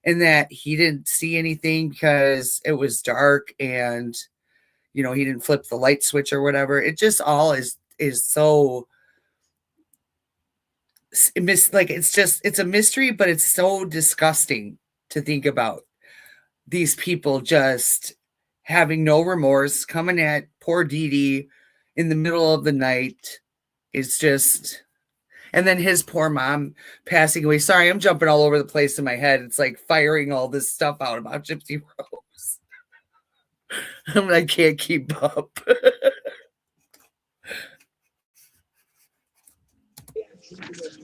and that he didn't see anything because it was dark and he didn't flip the light switch or whatever. It just all is so it's a mystery, but it's so disgusting to think about these people just having no remorse, coming at poor Dee Dee in the middle of the night. It's just, and then his poor mom passing away. Sorry, I'm jumping all over the place in my head. It's like firing all this stuff out about Gypsy Rose. I can't keep up.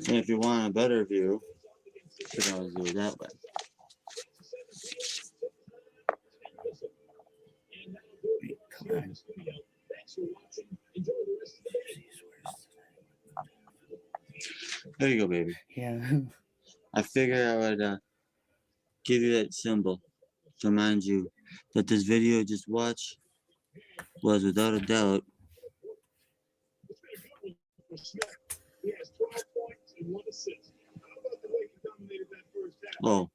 And if you want a better view, you can always do it that way. Come on. There you go, baby. Yeah. I figured I would give you that symbol to remind you that this video you just watched was without a doubt oh,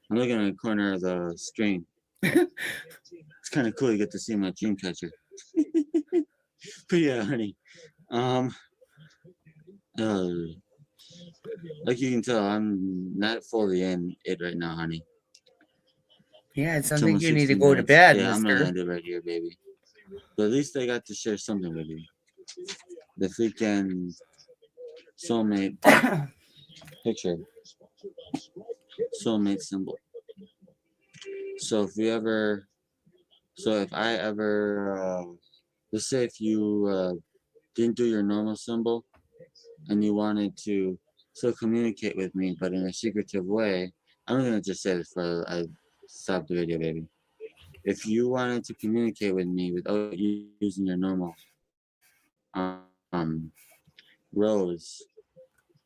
I'm looking at the corner of the screen. It's kind of cool you get to see my dream catcher. But yeah, honey. Like you can tell, I'm not fully in it right now, honey. Yeah, it's something you need to go to bed, yeah, mister. I'm gonna end it right here, baby. But at least I got to share something with you. The freaking soulmate picture. Soulmate symbol. So if I ever, let's say if you didn't do your normal symbol and you wanted to still communicate with me, but in a secretive way, I'm gonna just say this before I stop the video, baby. If you wanted to communicate with me without using your normal rose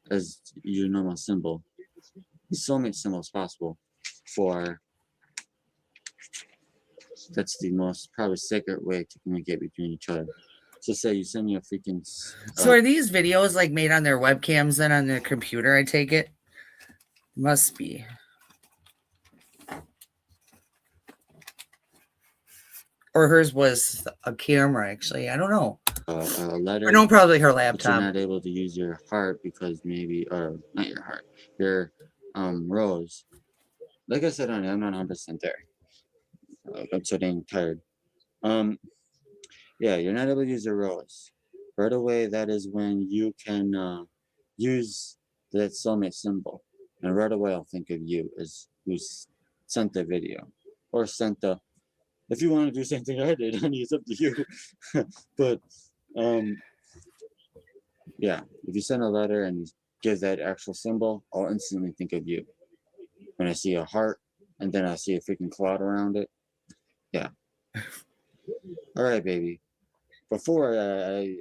as your normal symbol, the soulmate symbol is possible. That's the most probably sacred way to communicate between each other. So say you send me a freaking. So are these videos like made on their webcams then on their computer? I take it. Must be. Or hers was a camera, actually. I don't know. A letter. Or no, probably her But laptop. you're not able to use your heart because maybe, or not your heart, your rose. Like I said, honey, I'm not 100% there. I'm so dang tired. Yeah, you're not able to use your rose. Right away, that is when you can use that soulmate symbol. And right away, I'll think of you as who sent the video. Or sent the, if you want to do the same thing I did, honey, it's up to you. But, yeah, if you send a letter and you give that actual symbol, I'll instantly think of you. When I see a heart, and then I see a freaking cloud around it. Yeah. All right, baby. Before I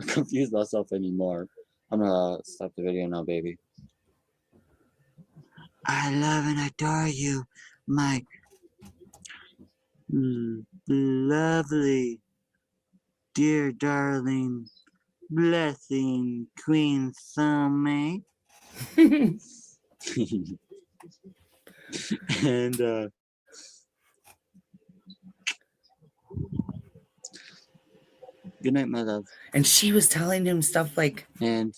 confuse myself anymore, I'm gonna stop the video now, baby. I love and adore you, my lovely, dear, darling, blessing queen soulmate. And good night, my love. And she was telling him stuff like, and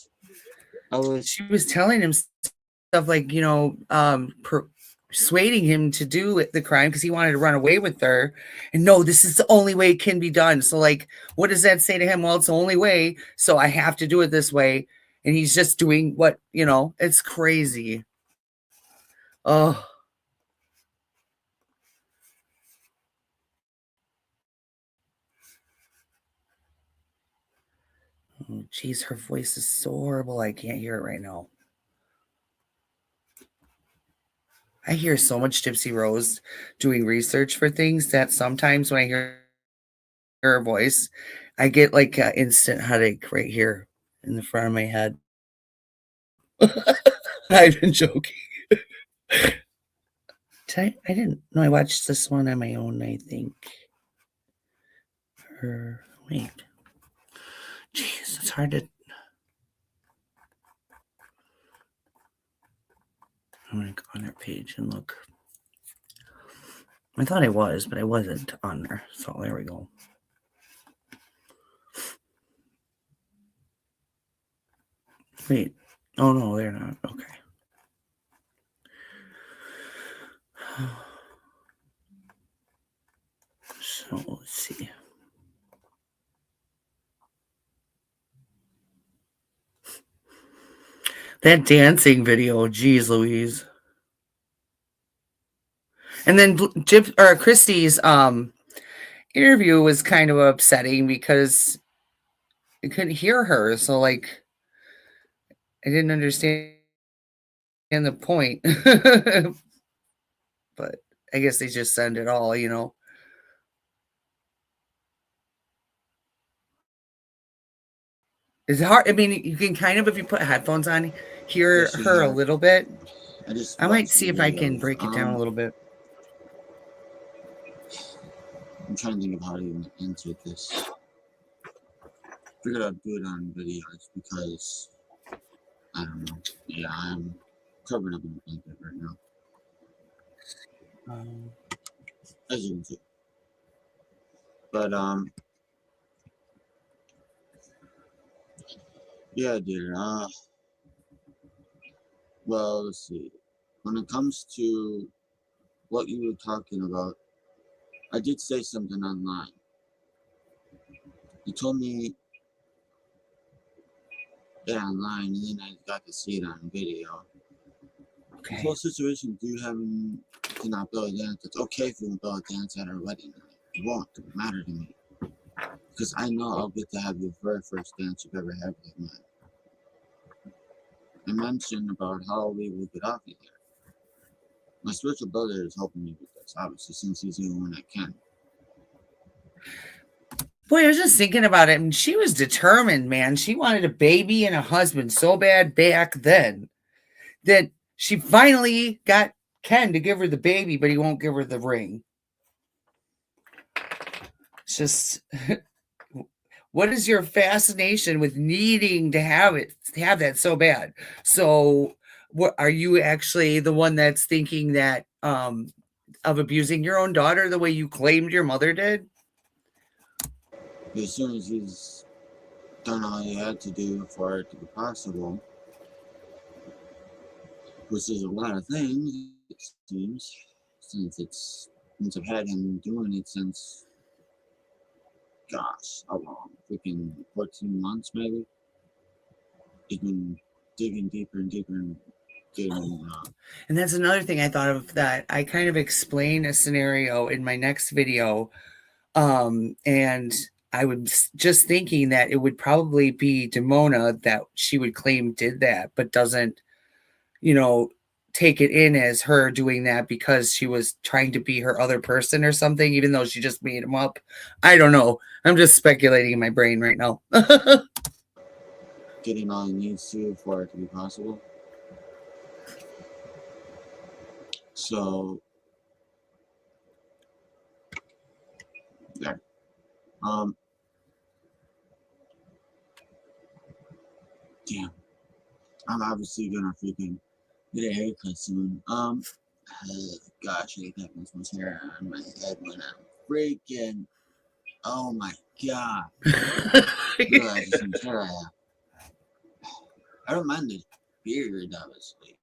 she was telling him stuff like, persuading him to do the crime because he wanted to run away with her. And no, this is the only way it can be done. So like, what does that say to him? Well, it's the only way, so I have to do it this way. And he's just doing what, it's crazy. Oh. Oh, geez, her voice is so horrible. I can't hear it right now. I hear so much Gypsy Rose doing research for things that sometimes when I hear her voice, I get like an instant headache right here in the front of my head. I've been joking. I didn't know. I watched this one on my own, I think. Wait. Jeez, it's hard to. I'm gonna go on their page and look. I thought I was, but I wasn't on there. So there we go. Wait. Oh no, they're not. Okay. So let's see. That dancing video, geez Louise. And then Christie's interview was kind of upsetting because I couldn't hear her. So like I didn't understand the point. But I guess they just send it all, you know. It's hard. I mean, you can kind of, if you put headphones on, hear Yes, you her a have. little bit. I just I might watched the see if I can videos. break it down a little bit. I'm trying to think of how to even answer this. Figured I'd do it on videos because I don't know. Yeah, I'm covered up in a blanket right now, as you can see. But yeah, dear. Well, let's see. When it comes to what you were talking about, I did say something online. You told me it online, and then I got to see it on video. Okay. This whole situation, do you have to not be able to dance? It's okay if you don't be able to dance at our wedding night. It won't matter to me. Because I know I'll get to have the very first dance you've ever had with me. I mentioned about how we will get off of here. My spiritual brother is helping me with this, obviously, since he's the only one that can. Boy, I was just thinking about it, and she was determined, man. She wanted a baby and a husband so bad back then that she finally got Ken to give her the baby, but he won't give her the ring. It's just what is your fascination with needing to have that so bad? So what are you actually the one that's thinking that of abusing your own daughter the way you claimed your mother did? But as soon as he's done all he had to do for it to be possible, which is a lot of things, it seems, since I've had him doing it since, gosh, how long? Freaking 14 months, maybe? He's been digging deeper and deeper and getting, And that's another thing I thought of that I kind of explain a scenario in my next video. And I was just thinking that it would probably be Demona that she would claim did that, but doesn't, you know, take it in as her doing that because she was trying to be her other person or something, even though she just made him up. I don't know. I'm just speculating in my brain right now. getting all he needs to for it to be possible. So, yeah. Damn. I'm obviously gonna freaking get a haircut soon. Gosh, I got this much hair on my head when I'm freaking. Oh my god. Realize how much hair I have. I don't mind the beard, obviously.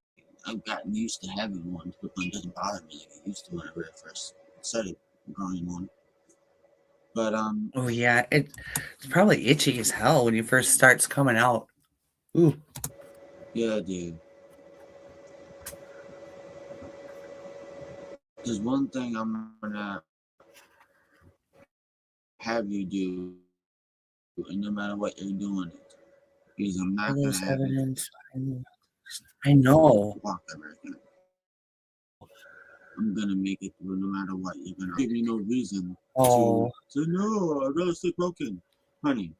I've gotten used to having one, but one doesn't bother me like it used to whenever I first started growing one. But Oh yeah, it's probably itchy as hell when you first starts coming out. Ooh. yeah, dude. There's one thing I'm gonna have you do, and no matter what you're doing it, because I'm All not gonna those have you evidence. I know. walk ever again. I'm gonna make it through no matter what. You're gonna give me no reason to Oh, say no. I'd rather stay broken, honey.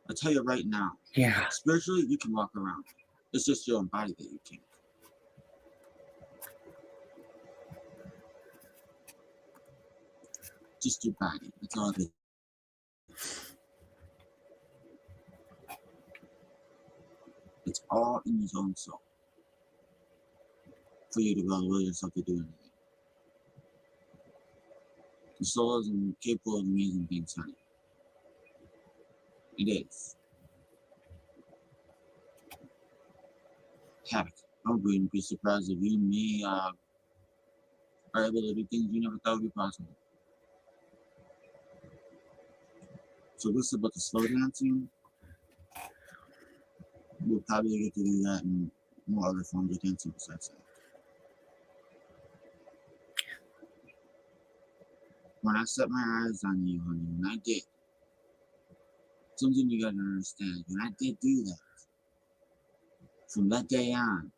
I tell you right now, yeah. spiritually you can walk around. It's just your own body that you can't. Just your body. That's all it is. It's all in his own soul. for you to will yourself to do anything. The soul is capable of amazing things, honey. It is. Heck, I wouldn't be surprised if you and me are able to do things you never thought would be possible. So this about the slow dancing, we'll probably get to do that in more other forms of dancing besides that. When I set my eyes on you, honey, when I did, something you gotta understand, when I did do that, from that day on,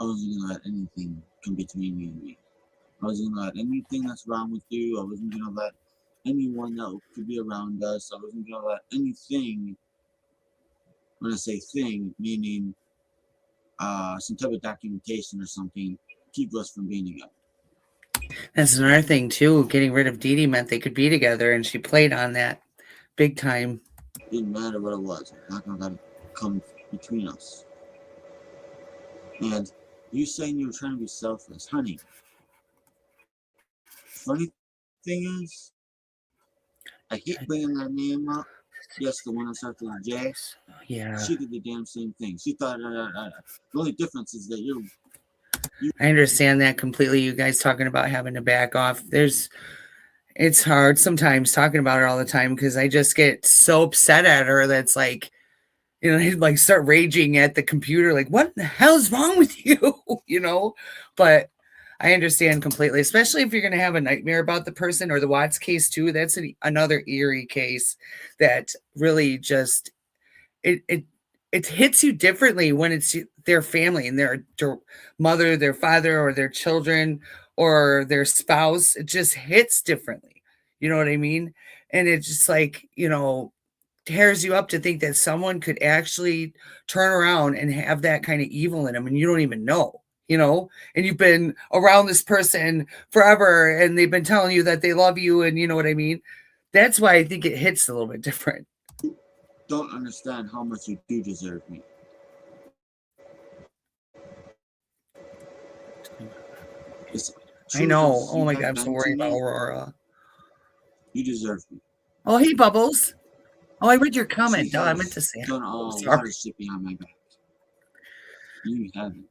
I wasn't gonna let anything come between you and me. I wasn't gonna let anything that's wrong with you, I wasn't gonna let anyone that could be around us, I wasn't gonna let anything, when I say thing, meaning some type of documentation or something, keep us from being together. That's another thing too. Getting rid of Dee Dee meant they could be together, and she played on that big time. Didn't matter what it was. I'm not gonna let it come between us. And you saying you were trying to be selfless, honey. Funny thing is, I hate bringing that name up. Yes, the one that starts with J. Yeah. She did the damn same thing. She thought the only difference is that you. I understand that completely. You guys talking about having to back off. It's hard sometimes talking about her all the time because I just get so upset at her that's like, you know, I'd like start raging at the computer, like, what the hell's wrong with you? You know, but I understand completely, especially if you're going to have a nightmare about the person, or the Watts case too. That's another eerie case that really just, it hits you differently when it's their family and their mother, their father, or their children, or their spouse. It just hits differently. You know what I mean? And it's just like, you know, tears you up to think that someone could actually turn around and have that kind of evil in them, and you don't even know, you know, and you've been around this person forever and they've been telling you that they love you, and you know what I mean? That's why I think it hits a little bit different. Don't understand how much you do deserve me. I know. Oh my God, I'm so worried about Aurora. You deserve me. Oh, hey, Bubbles. Oh, I read your comment. I meant to say. Done all the shit behind my back. You haven't.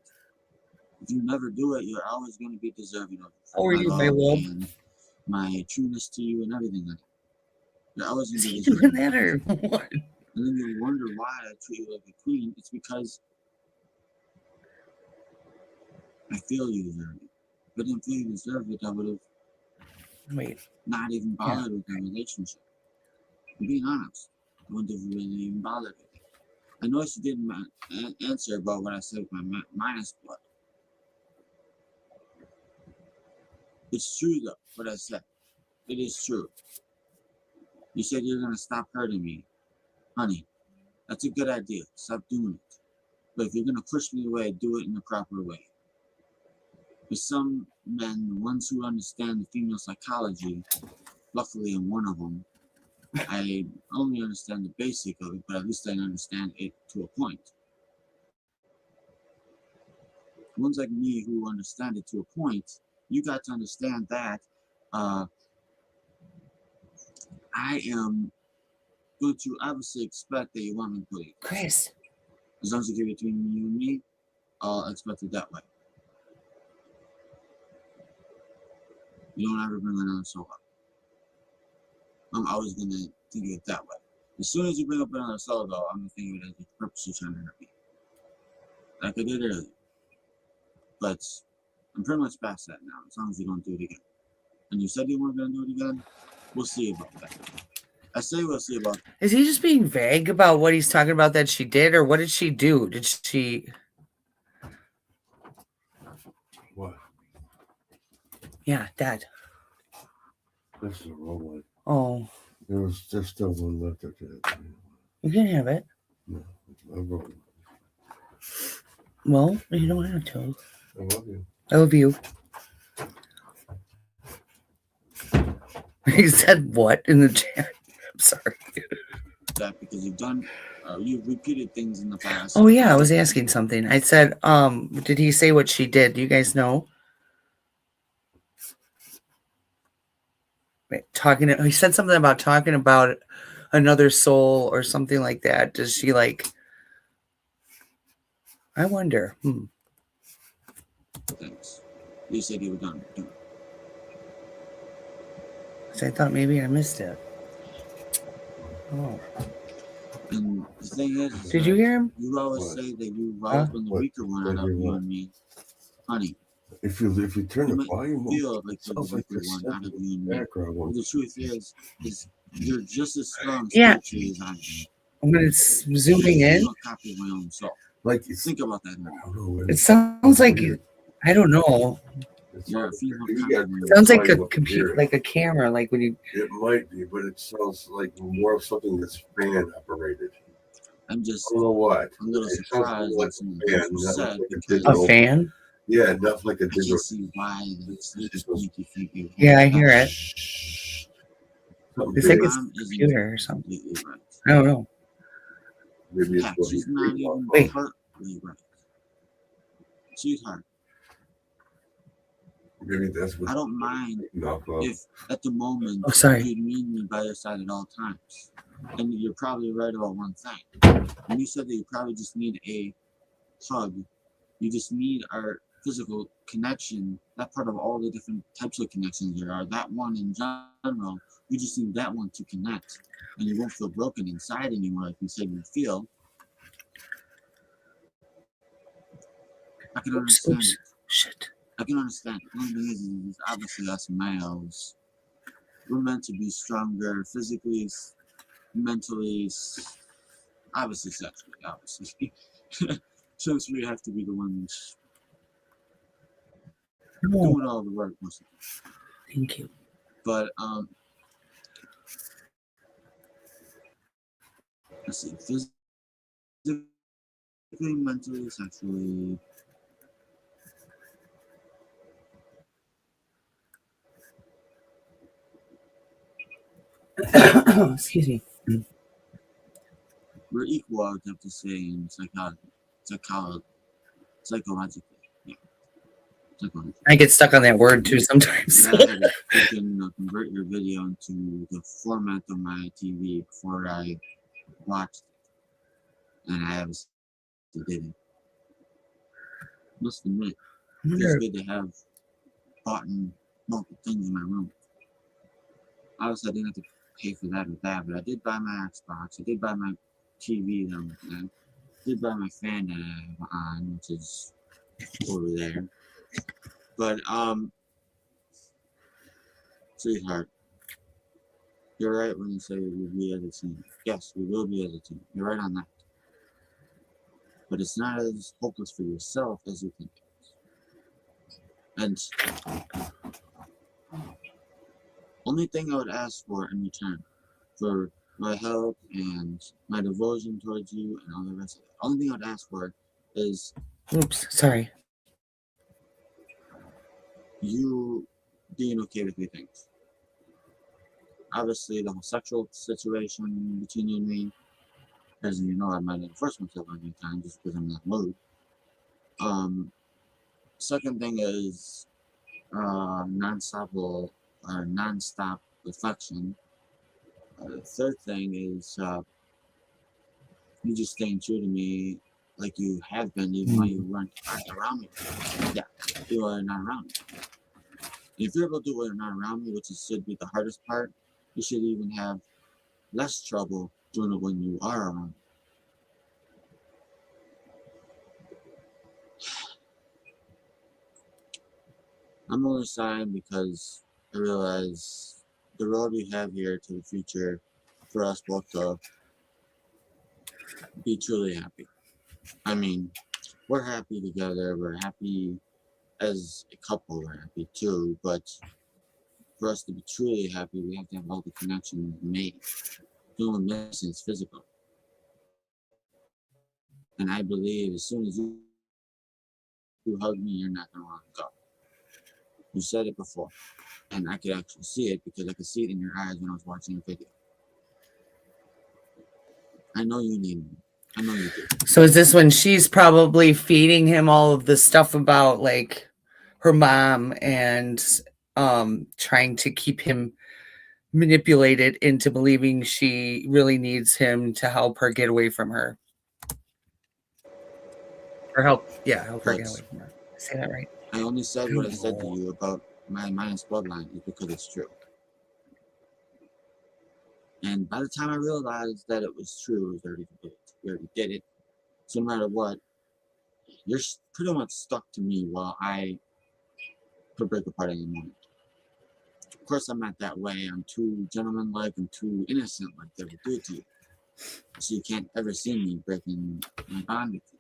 If you never do it, you're always going to be deserving of my love and my trueness to you and everything like that. You're always going to be deserving that, or what? And then you wonder why I treat you like a queen. It's because I feel you deserve it. If I didn't feel you deserve it, I would have not even bothered with our relationship. I'm being honest. I wouldn't have really even bothered with it. I know she didn't answer about what I said with my minus blood. It's true though, what I said. It is true. You said you're going to stop hurting me. Honey, that's a good idea. Stop doing it. But if you're going to push me away, do it in the proper way. With some men, the ones who understand the female psychology, luckily I'm one of them, I only understand the basic of it, but at least I understand it to a point. Ones like me who understand it to a point, you got to understand that I am going to obviously expect that you want me to believe. Chris. As long as you keep it between you and me, I'll expect it that way. You don't ever bring another soul up. I'm always going to think of it that way. As soon as you bring up another soul, though, I'm going to think of it as you're purposely trying to hurt me. Like I did earlier. But I'm pretty much past that now, as long as you don't do it again. And you said you weren't going to do it again? We'll see about that. I say we'll see about that. Is he just being vague about what he's talking about that she did, or what did she do? Did she... What? Yeah, Dad. This is a wrong one. Oh. There was just still one left of that. You can have it. No, I wrote it. Well, you don't have to. I love you. I love you. He said what in the chat? I'm sorry. That because you've done You've repeated things in the past. Oh yeah, I was asking something. I said, did he say what she did? Do you guys know? Right, he said something about talking about another soul or something like that. Does she like? I wonder. Things. You said you were done. So I thought maybe I missed it. Oh. And the thing is Did you hear him? You always What? say that you've always been the What? weaker one What out do of you you want? and me. Honey, If you turn you the might volume up, feel it like you're the sounds like weaker there's one out of something you in and the me. background. But the truth is you're just as strong Yeah. spiritually as I am. When it's zooming in, I'm a copy of my own soul. Like Think about that. I don't know. it sounds like I don't know. You're a female You copy got of my It sounds like a volume up computer, here. like a camera, like when you. It might be, but it sounds like more of something that's fan operated. I'm just I don't know what. a little It sounds surprised like that some of a the fan, things you not said like a because A digital. fan? Yeah, not like a I digital. can't see why that's just make you think you Yeah, I hear it. Something It's like big. it's a Mom isn't computer or something. completely right. I don't know. Maybe it's Heck, what she's you not think even about. Wait. partly right. Sweetheart, Maybe that's what I don't mind if at the moment Oh, sorry. you'd need me by your side at all times. And you're probably right about one thing. When you said that you probably just need a hug, you just need our physical connection, that part of all the different types of connections there are, that one in general, you just need that one to connect. And you won't feel broken inside anymore like you said you feel. I can understand it. Shit. I can understand it. The only thing is obviously us males, we're meant to be stronger physically, mentally, obviously sexually, obviously. Since we have to be the ones No, doing all the work most of the time. thank you. But let's see, physically, mentally, sexually. Excuse me. We're equal, I would have to say, in psychologically. Yeah, psychologically. I get stuck on that word too sometimes. I had to freaking convert your video into the format of my TV before I watched it. And I obviously didn't. Must admit, it feels good to have bought multiple things in my room. Obviously, I didn't have to pay for that or that, but I did buy my Xbox. I did buy my TV that I'm looking at. I did buy my fan that I have on, which is over there. But, sweetheart, you're right when you say we'll be as a team. Yes, we will be as a team. You're right on that. But it's not as hopeless for yourself as you think it is. And only thing I would ask for in return for my help and my devotion towards you and all the rest of it, only thing I would ask for is Oops, sorry. you being okay with 3 things. Obviously, the whole sexual situation between you and me, as you know, I might have forced myself on you time just because I'm in that mood. Second thing is non-stop affection. Third thing is you just staying true to me like you have been, even though you weren't around me. Yeah, you are not around me. If you're able to do it when you're not around me, which should be the hardest part, you should even have less trouble doing it when you are around me. I'm on the side because I realize the road we have here to the future for us both to be truly happy. I mean, we're happy together, we're happy as a couple, we're happy too, but for us to be truly happy, we have to have all the connections made. The only missing is physical. And I believe as soon as you hug me, you're not going to want to go. You said it before, and I could actually see it because I could see it in your eyes when I was watching the video. I know you need me. I know you do. So is this when she's probably feeding him all of the stuff about like her mom and trying to keep him manipulated into believing she really needs him to help her get away from her? Or help her But get away from her. Say that right? I only said what I said to No. you about my minus bloodline is because it's true. And by the time I realized that it was true, it was already complete. We already did it. So no matter what, you're pretty much stuck to me while I could break apart any moment. Of course, I'm not that way. I'm too gentlemanlike and too innocent like they would do it to you. So you can't ever see me breaking my bond with you.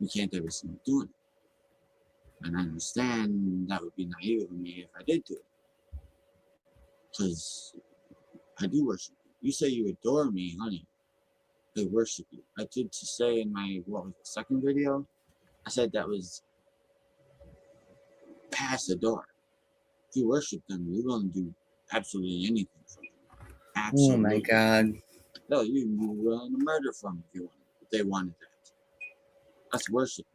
You can't ever see me doing it. And I understand that would be naive of me if I did do it. Because I do worship you. You say you adore me, honey. I worship you. I did to say in my, second video? I said that was past adore. If you worship them, you're going to do absolutely anything for them. Oh my Absolutely. God. No, you'd be willing to murder for them if they wanted that. That's worship.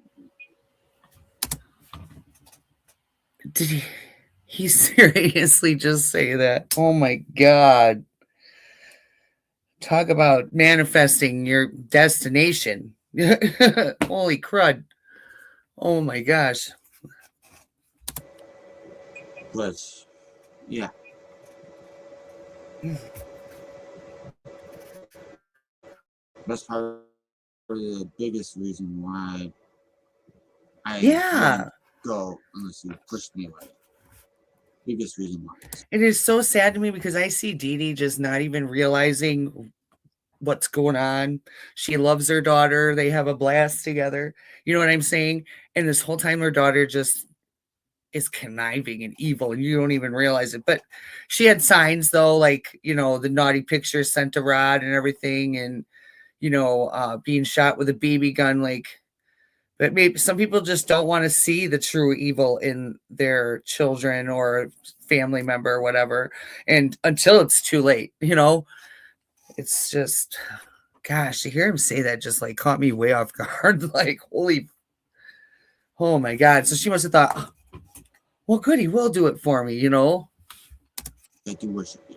Did he seriously just say that? Oh my God. Talk about manifesting your destination. Holy crud. Oh my gosh. But, yeah. That's probably the biggest reason why I Yeah. wouldn't go unless you pushed me away. Biggest reason why. It is so sad to me because I see Dee Dee just not even realizing what's going on. She loves her daughter. They have a blast together. You know what I'm saying? And this whole time her daughter just is conniving and evil and you don't even realize it. But she had signs though, like, the naughty pictures sent to Rod and everything, and being shot with a BB gun, like. But maybe some people just don't want to see the true evil in their children or family member or whatever. And until it's too late, it's just, gosh, to hear him say that just like caught me way off guard. Like, oh my God. So she must have thought, well, good, he will do it for me, I do worship you.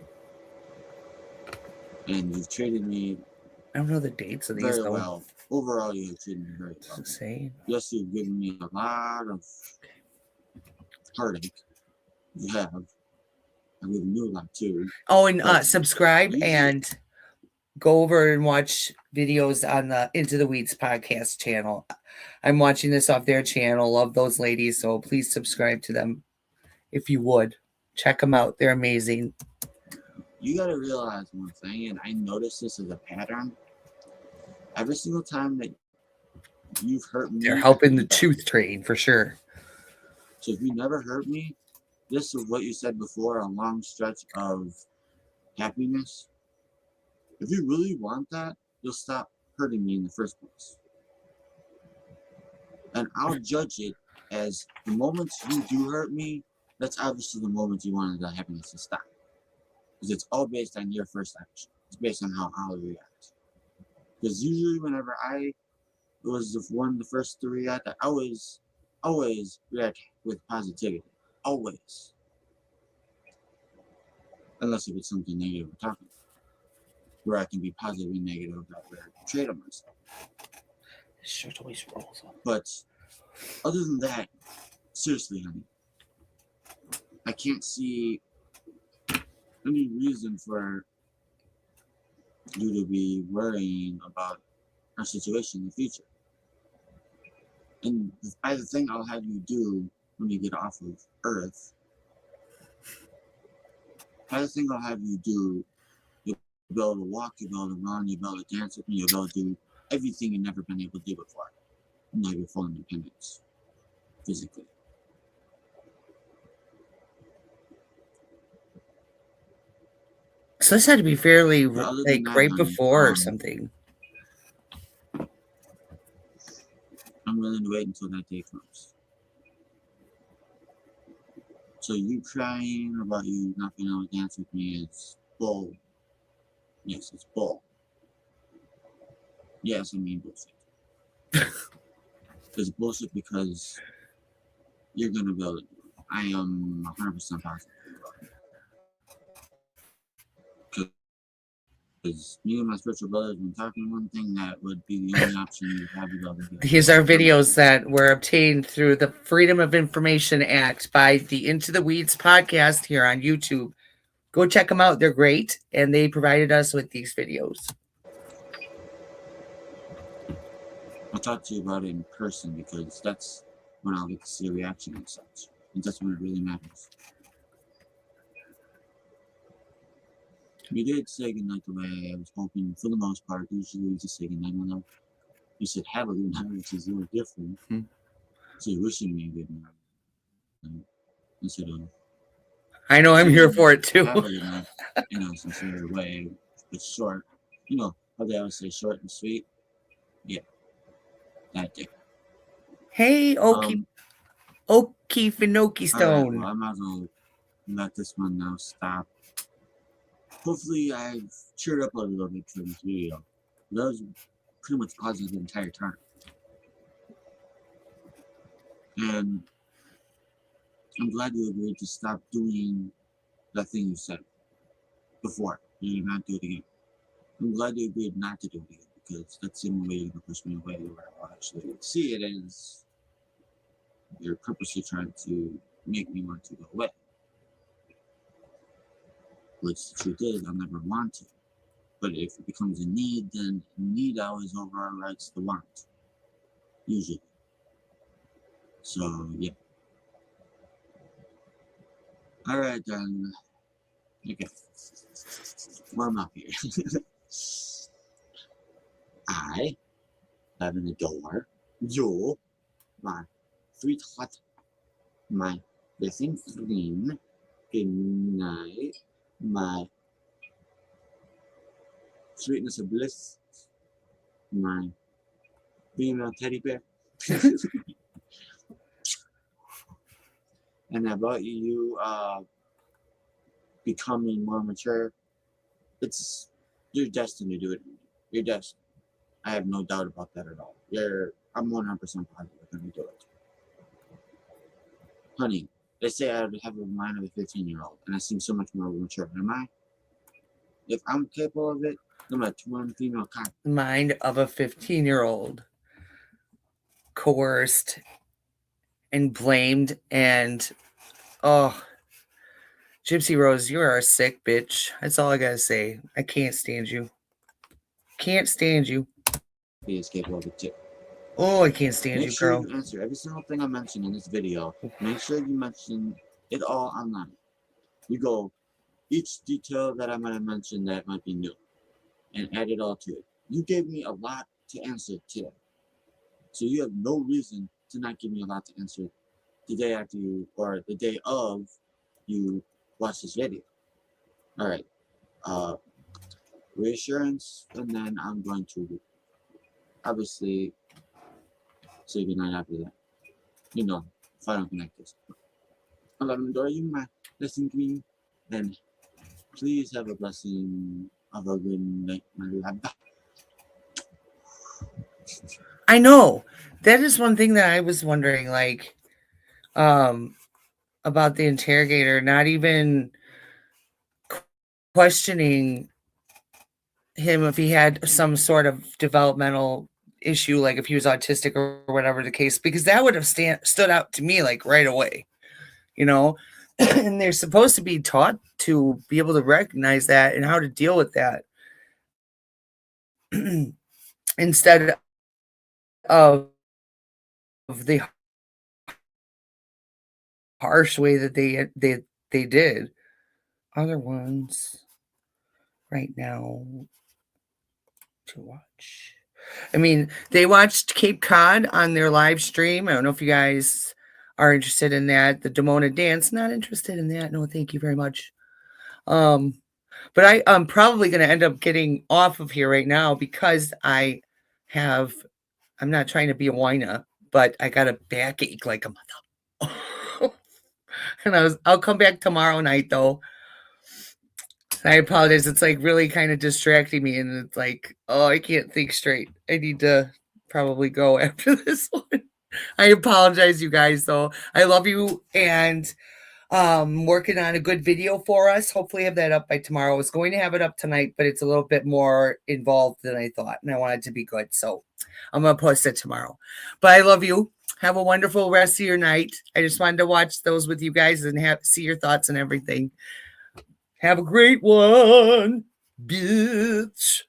And you've treated me I don't know the dates of these very though. well. Overall, you have treated me very well. Say. Yes, you've given me a lot of heartache. You have. I've given you a lot too. Oh, and But subscribe usually, and go over and watch videos on the Into the Weeds podcast channel. I'm watching this off their channel. Love those ladies. So please subscribe to them if you would. Check them out. They're amazing. you got to realize one thing, and I noticed this as a pattern. Every single time that you've hurt me, They're helping the truth train for sure. So if you never hurt me, this is what you said before, a long stretch of happiness. If you really want that, you'll stop hurting me in the first place. And I'll judge it as the moments you do hurt me, that's obviously the moment you wanted the happiness to stop. Because it's all based on your first action. It's based on how I'll react. Because usually whenever it was the first to react, I always react with positivity. Always. Unless if it's something negative we're talking about. Where I can be positive and negative about where I portrayed on myself. This shirt always rolls up. But other than that, seriously, honey, I can't see any reason for you to be worrying about our situation in the future. And by the thing I'll have you do when you get off of Earth, by the thing I'll have you do, you'll be able to walk, you'll be able to run, you'll be able to dance with me, you'll be able to do everything you've never been able to do before. And now you're full independence, physically. So this had to be fairly Other like than that, right honey, before or something. I'm willing to wait until that day comes. So you crying about you not being able to dance with me is bull. Yes, it's bull. Yes, I mean bullshit. It's bullshit because you're gonna be able to do it. I am 100% positive about it. Because me and my spiritual brothers been talking one thing that would be the only option you have to be able to get. These are videos that were obtained through the Freedom of Information Act by the Into the Weeds podcast here on YouTube. Go check them out. They're great. And they provided us with these videos. I'll talk to you about it in person because that's when I'll get to see a reaction and such. And that's when it really matters. You did say goodnight the way I was hoping for the most part. Usually you just say goodnight, my love. You said have a good night, which is a little different. So you're wishing me a good night. Instead of I know I'm here for it too. have a good night, in a sincere way. It's short. You know how they always say short and sweet? Yeah. That day. Hey, Okie Finoki Stone. Well, I might as well let this one now stop. Hopefully I've cheered up a little bit for this video. That was pretty much positive the entire time. And I'm glad you agreed to stop doing that thing you said before. You did not do it again. I'm glad you agreed not to do it again because that's the only way you can push me away where I'll actually see it as you're purposely trying to make me want to go away. Which the truth is, I'll never want to. But if it becomes a need, then need always overrides the want. Usually. So, yeah. Alright then. Okay. Warm up here. I have an adore you, my sweetheart, my blessing friend, good night, my sweetness of bliss, my female teddy bear. And about you becoming more mature, you're destined to do it. You're destined. I have no doubt about that at all. I'm 100% positive you're gonna do it. Honey, they say I have a mind of a 15-year-old, and I seem so much more mature. Am I? If I'm capable of it, I'm a twin female cock. Mind of a 15-year-old. Coerced and blamed and Gypsy Rose, you are a sick bitch. That's all I gotta say. I can't stand you. Can't stand you. He is capable of it too. Oh, I can't stand you, girl. Make sure you answer every single thing I mentioned in this video. Make sure you mention it all online. You go each detail that I might have mentioned that might be new and add it all to it. You gave me a lot to answer today. So you have no reason to not give me a lot to answer the day after you, or the day of you watch this video. Alright. Reassurance, and then I'm going to obviously say goodnight after that. You know, if I don't connect this. I love and adore you, my blessing queen. And please have a blessing of a good night, my love. I know. That is one thing that I was wondering, like, about the interrogator, not even questioning him if he had some sort of developmental issue, like if he was autistic or whatever the case, because that would have stood out to me like right away, you know. And they're supposed to be taught to be able to recognize that and how to deal with that instead of the harsh way that they did. Other ones right now to watch. I mean, they watched Cape Cod on their live stream. I don't know if you guys are interested in that. The Demona dance, not interested in that. No, thank you very much. But I'm probably going to end up getting off of here right now because I'm not trying to be a whiner, but I got a backache like a mother. And I'll come back tomorrow night though. I apologize. It's like really kind of distracting me, and it's like, oh, I can't think straight. I need to probably go after this one. I apologize, you guys, though. I love you, and working on a good video for us. Hopefully have that up by tomorrow. I was going to have it up tonight, but it's a little bit more involved than I thought, and I want it to be good. So I'm going to post it tomorrow. But I love you. Have a wonderful rest of your night. I just wanted to watch those with you guys and see your thoughts and everything. Have a great one, bitch.